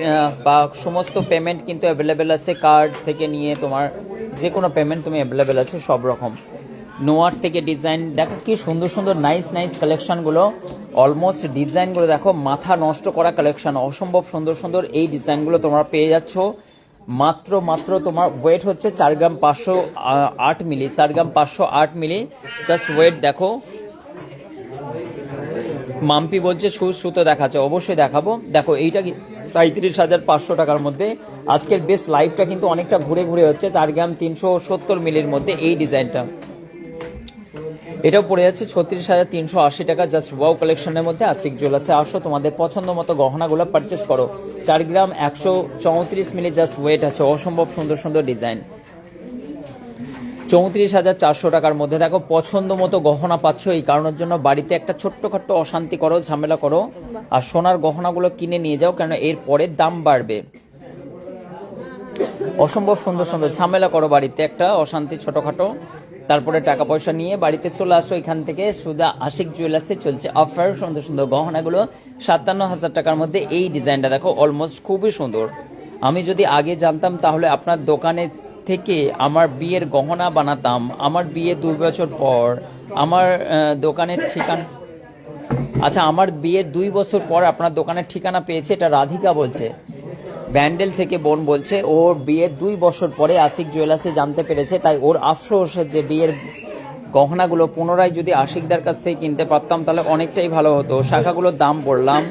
বা সমস্ত পেমেন্ট কিন্তু অ্যাভেলেবেল আছে। কার্ড থেকে নিয়ে তোমার যে কোনো পেমেন্ট তুমি অ্যাভেলেবেল আছে সব রকম। নোয়ার থেকে ডিজাইন দেখো, কি সুন্দর সুন্দর নাইস কালেকশনগুলো। অলমোস্ট ডিজাইনগুলো দেখো, মাথা নষ্ট করা কালেকশন, অসম্ভব সুন্দর সুন্দর এই ডিজাইনগুলো তোমরা পেয়ে যাচ্ছ। মাত্র তোমার ওয়েট হচ্ছে 4 গ্রাম 508 মিলি, 4 গ্রাম 508 মিলি জাস্ট ওয়েট। দেখো মাম্পি বলছে সুতো দেখাচ্ছে, অবশ্যই দেখাবো। দেখো এইটা 37,500 টাকার মধ্যে। আজকের বেশ লাইভটা কিন্তু অনেকটা ঘুরে ঘুরে হচ্ছে। 4 গ্রাম 370 মিলির মধ্যে এই ডিজাইনটা, এটাও পড়ে যাচ্ছে 36,380 টাকা জাস্ট ওয়াও কালেকশনের মধ্যে। আশিক জুয়েলার্সে আসো, তোমাদের পছন্দ মতো গহনাগুলো পারচেস করো। 4 গ্রাম 134 মিলি জাস্ট ওয়েট আছে, অসম্ভব সুন্দর সুন্দর ডিজাইন। 34,400 টাকার মধ্যে দেখো পছন্দ মতো গহনা পাচ্ছ। এই কারণের জন্য বাড়িতে একটা ছোট্টখাট্ট অশান্তি করো, ঝামেলা করো, আর সোনার গহনাগুলো কিনে নিয়ে যাও, কেন এর পরে দাম বাড়বে। অসম্ভব সুন্দর সুন্দর ঝামেলা করো বাড়িতে, একটা অশান্তি ছোটখাটো, তারপরে টাকা পয়সা নিয়ে বাড়িতে চলে আসো। এখান থেকে সুদা আশিক জুয়েলার্সে চলছে অফার। সুন্দর সুন্দর গহনাগুলো 57,000 টাকার মধ্যে। এই ডিজাইনটা দেখো, অলমোস্ট খুবই সুন্দর। আমি যদি আগে জানতাম তাহলে আপনার দোকানে থেকে আমার বিয়ের গহনা বানাতাম। আমার বিয়ে 2 বছর পর আমার দোকানের ঠিকানা, আচ্ছা আমার বিয়ের 2 বছর পর আপনার দোকানের ঠিকানা পেয়েছে, এটা রাধিকা বলছে, ব্যান্ডেল থেকে বোন বলছে। ওর বিয়ের 2 বছর পরে আশিক জুয়েলার্সে জানতে পেরেছে, তাই ওর আফসোস যে বিয়ের গহনাগুলো পুনরায় যদি আশিকদার কাছ থেকে কিনতে পারতাম তাহলে অনেকটাই ভালো হতো। শাখাগুলোর দাম বললাম,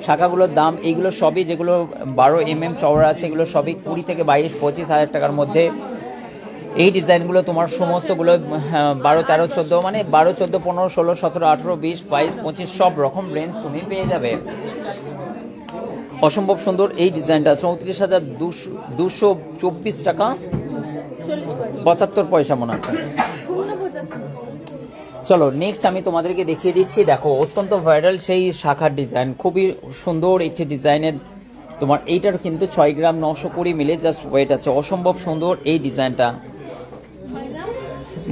শাখাগুলোর দাম এইগুলো সবই যেগুলো 12 mm চওড়া আছে, এগুলো সবই 20 থেকে 22-25 হাজার টাকার মধ্যে। এই ডিজাইনগুলো তোমার সমস্তগুলো 12, 13, 14 মানে 12, 14, 15, 16, 17, 18, 20, 22, 25 সব রকম রেঞ্জ তুমি পেয়ে যাবে। অসম্ভব সুন্দর এই ডিজাইনটা 34,224 টাকা 75 পয়সা মনে হচ্ছে। চলো নেক্সট আমি তোমাদেরকে দেখিয়ে দিচ্ছি। দেখো অত্যন্ত ভাইরাল সেই শাখার ডিজাইন, খুবই সুন্দর একটি ডিজাইনের। তোমার এইটার কিন্তু 6 গ্রাম 920 মিলে জাস্ট ওয়েট আছে, অসম্ভব সুন্দর এই ডিজাইনটা।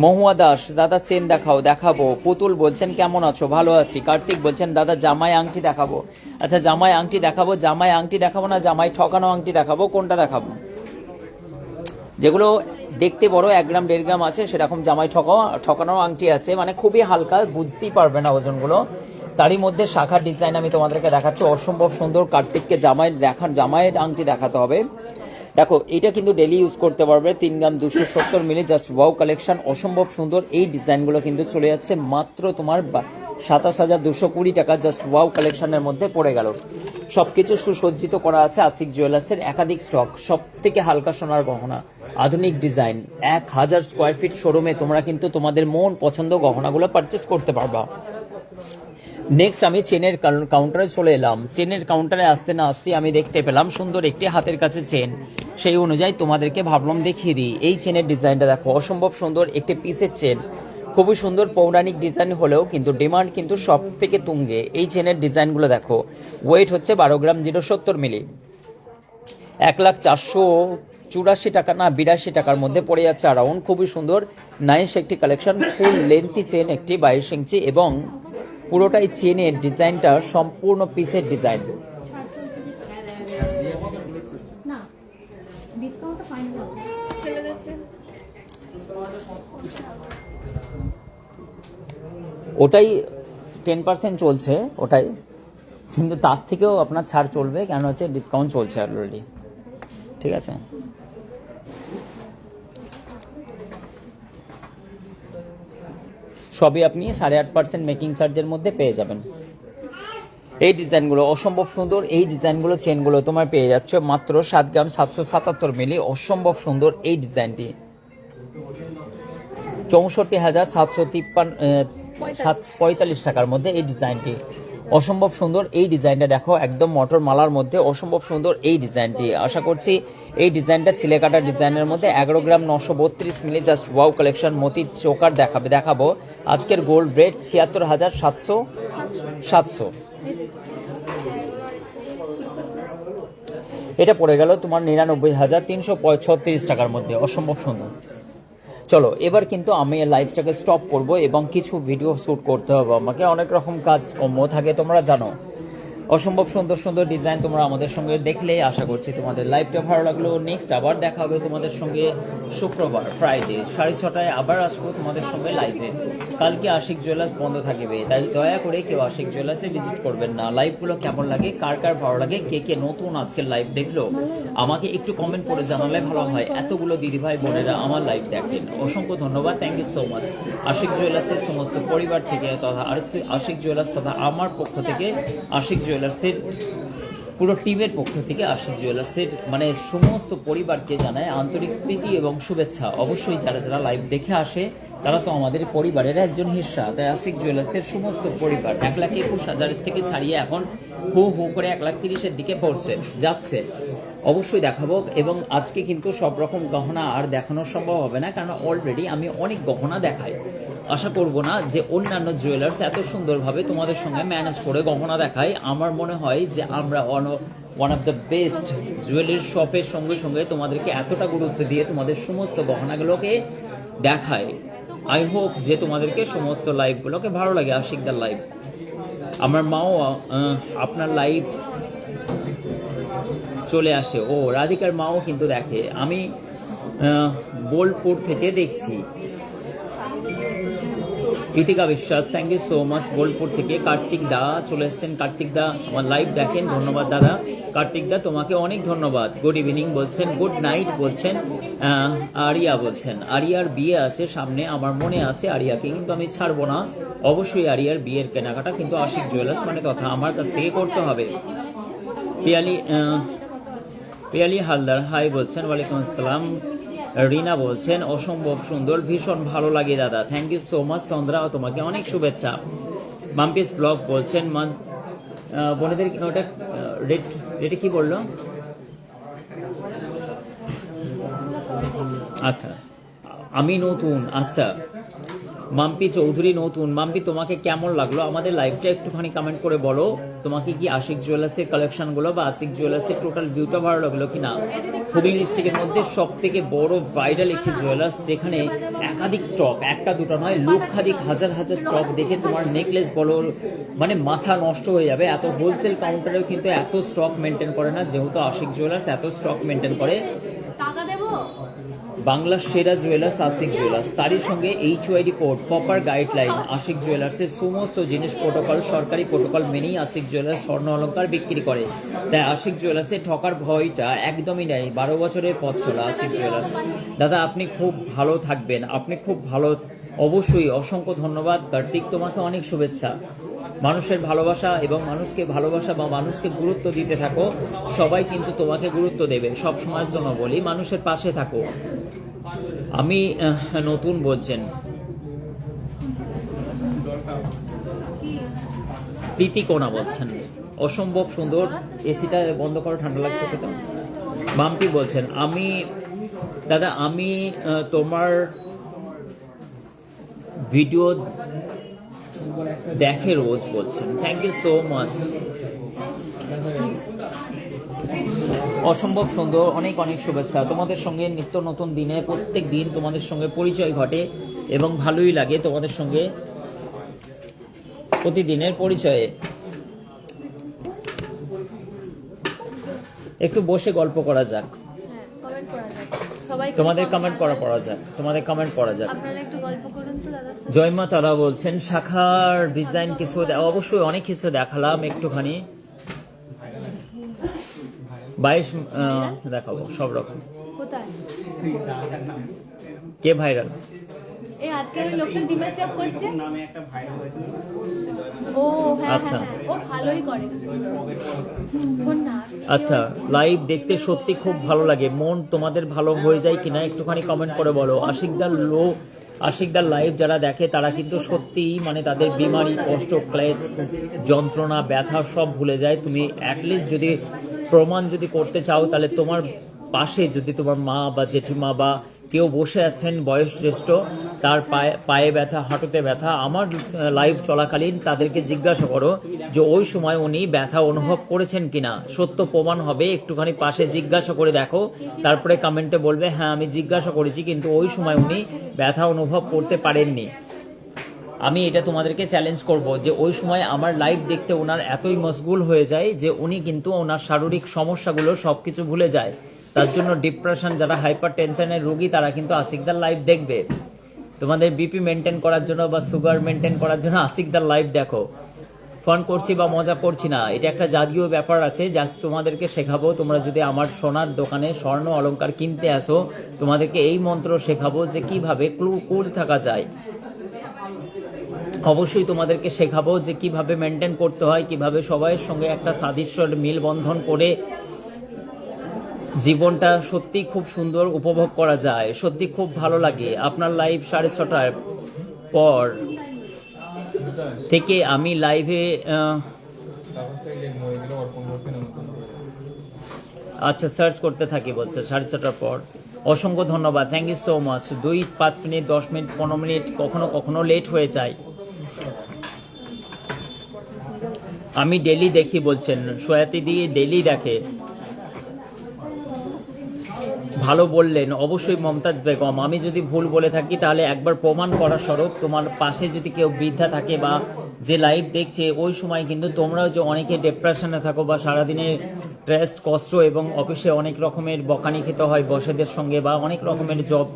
মহুয়া দাস, দাদা চেন দেখাবো। পুতুল বলছেন কেমন আছো? ভালো আছি। কার্তিক বলছেন দাদা জামাই আংটি দেখাবো। আচ্ছা জামাই আংটি দেখাবো, জামাই আংটি দেখাবো না জামাই ঠকানো আংটি দেখাবো, কোনটা দেখাবো? যেগুলো দেখতে বড় 1 গ্রাম 1.5 গ্রাম আছে সেরকম জামাই ঠকানো আংটি আছে, মানে খুবই হালকা, বুঝতেই পারবে না ওজনগুলো। তারই মধ্যে শাখার ডিজাইন আমি তোমাদেরকে দেখাচ্ছি, অসম্ভব সুন্দর। কার্তিককে জামাইয়ের আংটি দেখাতে হবে। দেখো এটা কিন্তু ডেলি ইউজ করতে পারবে। 3 গ্রাম 270 মিলি, জাস্ট ওয়াও কালেকশন, অসম্ভব সুন্দর। এই ডিজাইনগুলো কিন্তু চলে যাচ্ছে মাত্র তোমার 27,220 টাকা, জাস্ট ওয়াও কালেকশনের মধ্যে পড়ে গেল। সবকিছু সুসজ্জিত করা আছে আশিক জুয়েলার্সের, একাধিক স্টক, সব থেকে হালকা সোনার গহনা, আধুনিক ডিজাইন, 1000 স্কোয়ার ফিট শোরুমে তোমরা কিন্তু তোমাদের মন পছন্দ গহনাগুলো পারচেস করতে পারবা। নেক্সট আমি চেনের কাউন্টারে চলে এলাম। চেনের কাউন্টারে আসতে না আসতে আমি দেখতে পেলাম সুন্দর একটি হাতের কাছে চেন, সেই অনুযায়ী তোমাদেরকে ভাবলাম দেখিয়ে দিই। এই চেনের ডিজাইনটা দেখো, অসম্ভব সুন্দর একটি পিসের চেন, খুবই সুন্দর পৌরাণিক ডিজাইন হলেও কিন্তু ডিমান্ড কিন্তু সব থেকে তুঙ্গে। এই চেনের ডিজাইনগুলো দেখো, ওয়েট হচ্ছে 12 গ্রাম 070 মিলি, 1,484 টাকা না 82 টাকার মধ্যে পড়ে যাচ্ছে অ্যারাউন্ড। খুবই সুন্দর নাইস একটি কালেকশন, ফুল লেন্থি চেন একটি 22 ইঞ্চি, এবং পুরোটাই চেনের ডিজাইনটা সম্পূর্ণ পিসের ডিজাইন। ওটাই 10% চলছে ওটাই, কিন্তু তার থেকেও আপনার ছাড় চলবে, কেন হচ্ছে ডিসকাউন্ট চলছে অলরেডি, ঠিক আছে। সবই আপনি 8.5% মেকিং চার্জের মধ্যে পেয়ে যাবেন। এই ডিজাইনগুলো অসম্ভব সুন্দর, এই ডিজাইনগুলো চেনগুলো তোমার পেয়ে যাচ্ছে মাত্র 7 গ্রাম 777 মিলি, অসম্ভব সুন্দর এই ডিজাইনটি 64,745 টাকার মধ্যে এই ডিজাইনটি, অসম্ভব সুন্দর। এই ডিজাইনটা দেখো একদম মটর মালার মধ্যে, অসম্ভব সুন্দর এই ডিজাইনটি। আশা করছি এই ডিজাইনটা ছিলে কাটা ডিজাইনের মধ্যে 11 গ্রাম 932 মিলি, জাস্ট ওয়াও কালেকশন। মতি চোকার দেখাবো আজকের গোল্ড রেট 76,700। এটা পড়ে গেল তোমার 99,336 টাকার মধ্যে, অসম্ভব সুন্দর। চলো এবার কিন্তু আমি লাইভটাকে স্টপ করব এবং কিছু ভিডিও শ্যুট করতে হবে আমাকে, অনেক রকম কাজ কর্ম থাকে তোমরা জানো। অসম্ভব সুন্দর সুন্দর ডিজাইন তোমরা আমাদের সঙ্গে দেখলে, আশা করছি তোমাদের লাইভটা ভালো লাগলো। নেক্সট আবার দেখা হবে তোমাদের সঙ্গে শুক্রবার ফ্রাইডে 6:30 আবার আসবো তোমাদের সঙ্গে লাইভে। কালকে আশিক জুয়েলার্স বন্ধ থাকবে, তাই দয়া করে কেউ আশিক জুয়েলার্সে ভিজিট করবেন না। লাইভগুলো কেমন লাগে, কার কার ভালো লাগে, কে কে নতুন আজকের লাইভ দেখলো আমাকে একটু কমেন্ট করে জানালে ভালো হয়। এতগুলো দিদিভাই বোনেরা আমার লাইভ দেখেন, অসংখ্য ধন্যবাদ, thank you so much. Ashik জুয়েলার্সের সমস্ত পরিবার থেকে তথা আশিক জুয়েলার্স তথা আমার পক্ষ থেকে, আশিক জুয়েলার্সের পুরো টিমের পক্ষ থেকে, আশিক জুয়েলার্সের মানে সমস্ত পরিবারকে জানায় আন্তরিক প্রীতি এবং শুভেচ্ছা। অবশ্যই যারা যারা লাইভ দেখে আসে তারা তো আমাদের পরিবারের একজন হিস্সা, তাই আশিক জুয়েলার্সের সমস্ত পরিবার 1,21,000 থেকে ছাড়িয়ে এখন হু হু করে 1,30,000 দিকে পড়ছে যাচ্ছে। অবশ্যই দেখাবো, এবং আজকে কিন্তু সব রকম গহনা আর দেখানো সম্ভব হবে না, কারণ অলরেডি আমি অনেক গহনা দেখাই। আশা করব না যে অন্যান্য জুয়েলার্স এত সুন্দরভাবে তোমাদের সঙ্গে ম্যানেজ করে গহনা দেখায়। আমার মনে হয় যে আমরা one of the best jewellery শপের সঙ্গে সঙ্গে তোমাদেরকে এতটা গুরুত্ব দিয়ে তোমাদের সমস্ত গহনাগুলোকে দেখায়। আই হোপ যে তোমাদেরকে সমস্ত লাইভগুলোকে ভালো লাগে। আশিকদার লাইভ, আমার মাও আপনার লাইভ চলে আসে, ও রাধিকার মাও কিন্তু দেখে। আমি বোলপুর থেকে দেখছি। Itika Biswas, thank you so much Bolpur থেকে। কার্তিক দা চলে এসছেন, কার্তিক দা আমার লাইভ দেখেন, ধন্যবাদ দাদা। কার্তিক দা তোমাকে অনেক ধন্যবাদ। গুড ইভিনিং বলছেন, গুড নাইট বলছেন। আরিয়া বলছেন আরিয়ার বিয়ে আছে সামনে, আমার মনে আছে আরিয়াকে কিন্তু আমি ছাড়বো না। অবশ্যই আরিয়ার বিয়ের কেনাকাটা কিন্তু আশিক জুয়েলার্স মানে কথা আমার কাছ থেকে করতে হবে। পিয়ালি হালদার হাই বলছেন, ওয়ালাইকুম আসসালাম। রিনা বলছেন অসম্ভব সুন্দর, ভীষণ ভালো লাগে দাদা, থ্যাংক ইউ সো মাচ তন্দ্রা, তোমাকে অনেক শুভেচ্ছা। মাম্পিস ব্লগ বলছেন বোনেদের ওটা রেটে কি বললো? আচ্ছা আমি নতুন, আচ্ছা মাম্পি চৌধুরী নতুন। মাম্পি তোমাকে কেমন লাগলো আমাদের লাইভটা একটুখানি কমেন্ট করে বলো। তোমাকে কি আশিক জুয়েলার্সের কালেকশনগুলো বা আশিক জুয়েলার্সের টোটাল ভিউটা ভালো লাগলো কিনা? হুগলি ডিস্ট্রিক্টের মধ্যে সব থেকে বড় ভাইরাল একটি জুয়েলার্স, যেখানে একাধিক স্টক, একটা দুটো নয় লক্ষাধিক হাজার হাজার স্টক দেখে তোমার নেকলেস বলো মানে মাথা নষ্ট হয়ে যাবে। এত হোলসেল কাউন্টারেও কিন্তু এত স্টক মেনটেন করে না, যেহেতু আশিক জুয়েলার্স এত স্টক মেনটেন করে। বাংলার সেরা জুয়েলার্স আশিক জুয়েলার্স, তারই সঙ্গে HYD code, proper guideline. Ashik জুয়েলার্সের সমস্ত জিনিস প্রোটোকল, সরকারি প্রোটোকল মেনেই আশিক জুয়েলার্স স্বর্ণ অলংকার বিক্রি করে। তাই আশিক জুয়েলার্সে ঠকার ভয়টা একদমই নেই। 12 বছরের পথ চলা আশিক জুয়েলার্স। দাদা আপনি খুব ভালো থাকবেন, আপনি খুব ভালো, অবশ্যই অসংখ্য ধন্যবাদ কার্তিক, তোমাকে অনেক শুভেচ্ছা। মানুষের ভালোবাসা এবং মানুষকে ভালোবাসা বা মানুষকে গুরুত্ব দিতে থাকো, সবাই কিন্তু তোমাকে গুরুত্ব দেবে। সব সময়ের জন্য বলি মানুষের পাশে থাকো। আমি নতুন বলছেন প্রীতি কোনা বলছেন, অসম্ভব সুন্দর, এসিটা বন্ধ করো, ঠান্ডা লাগছে তো। মাম্পি বলছেন আমি দাদা আমি তোমার ভিডিও দেখে রোজ, বলছেন থ্যাংক ইউ সো মাচ। অসম্ভব সুন্দর, অনেক অনেক শুভেচ্ছা। তোমাদের সঙ্গে নিত্য নতুন দিনে প্রত্যেক দিন তোমাদের সঙ্গে পরিচয় ঘটে এবং ভালোই লাগে তোমাদের সঙ্গে প্রতিদিনের পরিচয়ে। একটু বসে গল্প করা যাক, তোমাদের কমেন্ট পড়া যাক, তোমাদের কমেন্ট পড়া যাক। জয়মা তারা বলছেন শাখার ডিজাইন কিছু, অবশ্যই অনেক কিছু দেখালাম, একটুখানি 22 দেখাবো সব রকম। কে ভাইরাল? এই আজকের লোকটা ডিমের চপ করছে নামে একটা ভাইরাল হয়েছিল। ও হ্যাঁ আচ্ছা ও ভালোই করে। শোন না, আচ্ছা লাইভ দেখতে সত্যি খুব ভালো লাগে, মন তোমাদের ভালো হয়ে যায় কিনা একটুখানি কমেন্ট করে বলো। আশিকদার লাইভ যারা দেখে তারা কিন্তু সত্যিই মানে তাদের বিমারি, কষ্ট, ক্লেশ, যন্ত্রণা, ব্যথা সব ভুলে যায়। তুমি অ্যাটলিস্ট যদি প্রমাণ যদি করতে চাও, তাহলে তোমার পাশে যদি তোমার মা বা জেঠিমা বা কেউ বসে আছেন বয়োজ্যেষ্ঠ, তার পায়ে ব্যথা, হাঁটুতে ব্যথা, আমার লাইভ চলাকালীন তাদেরকে জিজ্ঞাসা করো যে ওই সময় উনি ব্যথা অনুভব করেছেন কিনা, সত্য প্রমাণ হবে। একটুখানি পাশে জিজ্ঞাসা করে দেখো, তারপরে কমেন্টে বলবে হ্যাঁ আমি জিজ্ঞাসা করেছি কিন্তু ওই সময় উনি ব্যথা অনুভব করতে পারেননি। আমি এটা তোমাদেরকে চ্যালেঞ্জ করব যে ওই সময় আমার লাইভ দেখতে ওনার এতই মশগুল হয়ে যায় যে উনি কিন্তু ওনার শারীরিক সমস্যাগুলো সবকিছু ভুলে যায়। তার জন্য ডিপ্রেশন, যারা হাইপার টেনশনের রোগী, তারা কিন্তু আশিকদার লাইভ দেখবে। তোমাদের বিপি মেনটেন করার জন্য বা সুগার মেনটেন করার জন্য আশিকদার লাইভ দেখো। ফান করছি বা মজা করছি না, এটা একটা জাতীয় ব্যাপার আছে, জাস্ট তোমাদেরকে শেখাবো। তোমরা যদি আমার সোনার দোকানে স্বর্ণ অলংকার কিনতে আসো, তোমাদেরকে এই মন্ত্র শেখাবো যে কিভাবে কুল থাকা যায়। অবশ্যই তোমাদেরকে শেখাবো যে কিভাবে মেনটেন করতে হয়, কিভাবে সবাইয়ের সঙ্গে একটা সাদৃশ্যর মিলবন্ধন করে জীবনটা সত্যি খুব সুন্দর উপভোগ করা যায়। সত্যি খুব ভালো লাগে। আপনার লাইভ 6:30টার পর থেকে আমি লাইভে আচ্ছা সার্চ করতে থাকি, বলছে 6:30টার পর। অসংখ্য ধন্যবাদ, thank you so much. 2-5 minute, 10 minute, 15 minute, কখনো কখনো লেট হয়ে যায়। আমি ডেলি দেখি বলছেন, সোয়াতি দিয়ে ডেলি দেখে। ভালো বললেন, অবশ্যই মমতাজ বেগম। আমি যদি ভুল বলে থাকি তাহলে একবার প্রমাণ করা স্বরূপ তোমার পাশে যদি কেউ বৃদ্ধা থাকে বা যে লাইভ দেখছে, ওই সময় কিন্তু তোমরাও যে অনেকে ডিপ্রেশনে থাকো বা সারাদিনে স্ট্রেস, কষ্ট এবং অফিসে অনেক রকমের বকানি খেতে হয় বসেদের সঙ্গে, বা অনেক রকমের জব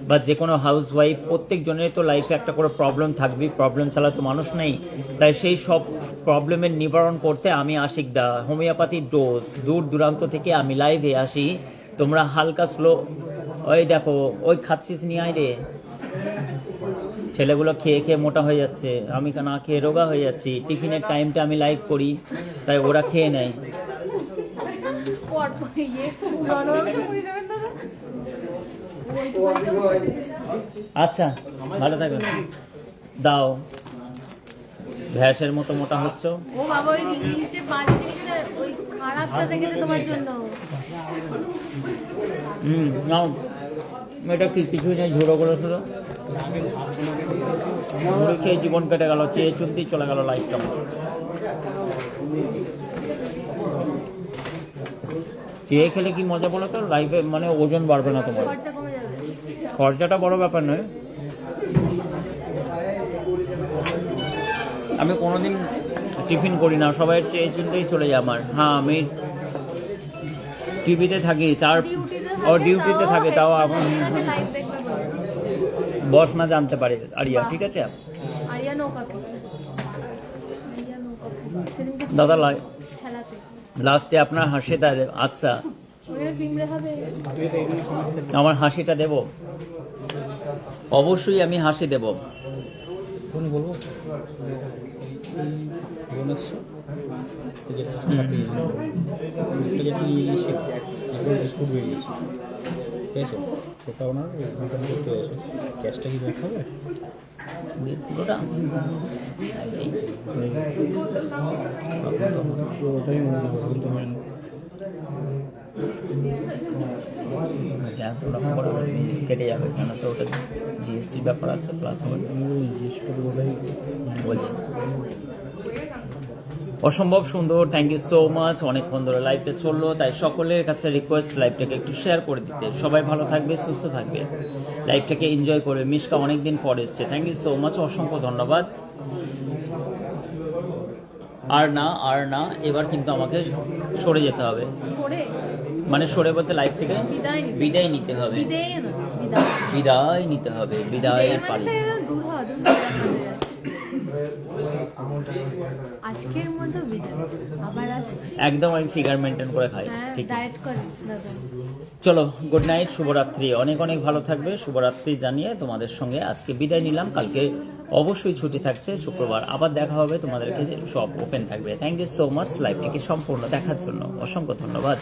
বা যে কোনো হাউস ওয়াইফ, প্রত্যেকজনের তো লাইফে একটা করে প্রবলেম থাকবেই, প্রবলেম ছাড়া তো মানুষ নেই। তাই সেই সব প্রবলেমের নিবারণ করতে আমি আশিকদা হোমিওপ্যাথির ডোজ দূর দূরান্ত থেকে আমি লাইভে আসি। তোমরা হালকা স্লো, ওই দেখো ওই খাচ্ছিস নিয়ে আয় রে, ছেলেগুলো খেয়ে খেয়ে মোটা হয়ে যাচ্ছে, আমি না খেয়ে রোগা হয়ে যাচ্ছি। টিফিনের টাইমটা আমি লাইভ করি, তাই ওরা খেয়ে নেয়। আচ্ছা ভালো থাকবেন, দাও। ভ্যাসের মতো মোটা হচ্ছ। ও বাবা, ওই নিচে পানি দিয়েছে, ওই খারাপটা দেখেছে তোমার জন্য। নাও, এটা কি কিছুই নেই, ঝোড়ো করে শুধু মুড়ি খেয়ে জীবন কেটে গেল, চেয়ে চলতেই চলে গেল লাইফটা। চেয়ে খেলে কি মজা বলো তো, লাইফে মানে ওজন বাড়বে না তোমার, খরচাটা বড় ব্যাপার নয়। আমি কোনোদিন টিফিন করি না, সবাই চেয়ে চিনতেই চলে যায় আমার। হ্যাঁ আমি টিভিতে থাকি, তার ও ডিউটিতে থাকে, তাও এখন লাইভ দেখবে বলে। বস না জানতে পারে আরিয়া, ঠিক আছে আরিয়া নৌকা সেদিনকে দাদা। খেলাতে লাস্টে আপনার হাসিটা আচ্ছা, ওখানে পিংড়ে হবে। আমার হাসিটা দেব, অবশ্যই আমি হাসি দেব। বলবো যেটা স্কুল বেরিয়েছে, ঠিক আছে, সেটা ওনার রিটার্ন করতে হয়েছে। ক্যাশটা কি ব্যাক হবে? পুরোটা ওটাই মনে হয়, কিন্তু আমি গ্যাস ওটা পরে কেটে যাবে, কেন তো ওটা জিএসটির ব্যাপার আছে, প্লাস হবে বলছি। অসম্ভব সুন্দর, থ্যাংক ইউ সো মাচ। অনেকক্ষণ ধরে লাইভে চললো, তাই সকলের কাছে রিকোয়েস্ট লাইভটাকে একটু শেয়ার করে দিতে। সবাই ভালো থাকবে, সুস্থ থাকবে, লাইভটাকে এনজয় করবে। মিশকা অনেকদিন পর এসছে, থ্যাংক ইউ সো মাচ, অসংখ্য ধন্যবাদ। আর না এবার কিন্তু আমাকে সরে যেতে হবে, সরে মানে সরে বলতে লাইভ থেকে বিদায় নিতে হবে, বিদায় নিতে হবে, বিদায়ের পারি। দূর হওয়া আজকের মতো বিদায়, আবার আসছি। একদম আমি ফিগার মেনটেন করে খাই, হ্যাঁ, ঠিক ডায়েট করে দাদা। চলো, গুড নাইট, শুভরাত্রি, অনেক অনেক ভালো থাকবে, শুভরাত্রি জানিয়ে তোমাদের সঙ্গে আজকে বিদায় নিলাম। কালকে অবশ্যই ছুটি থাকছে, শুক্রবার আবার দেখা হবে, তোমাদেরকে সব ওপেন থাকবে। থ্যাংক ইউ সো মাচ লাইভটিকে সম্পূর্ণ দেখার জন্য, অসংখ্য ধন্যবাদ।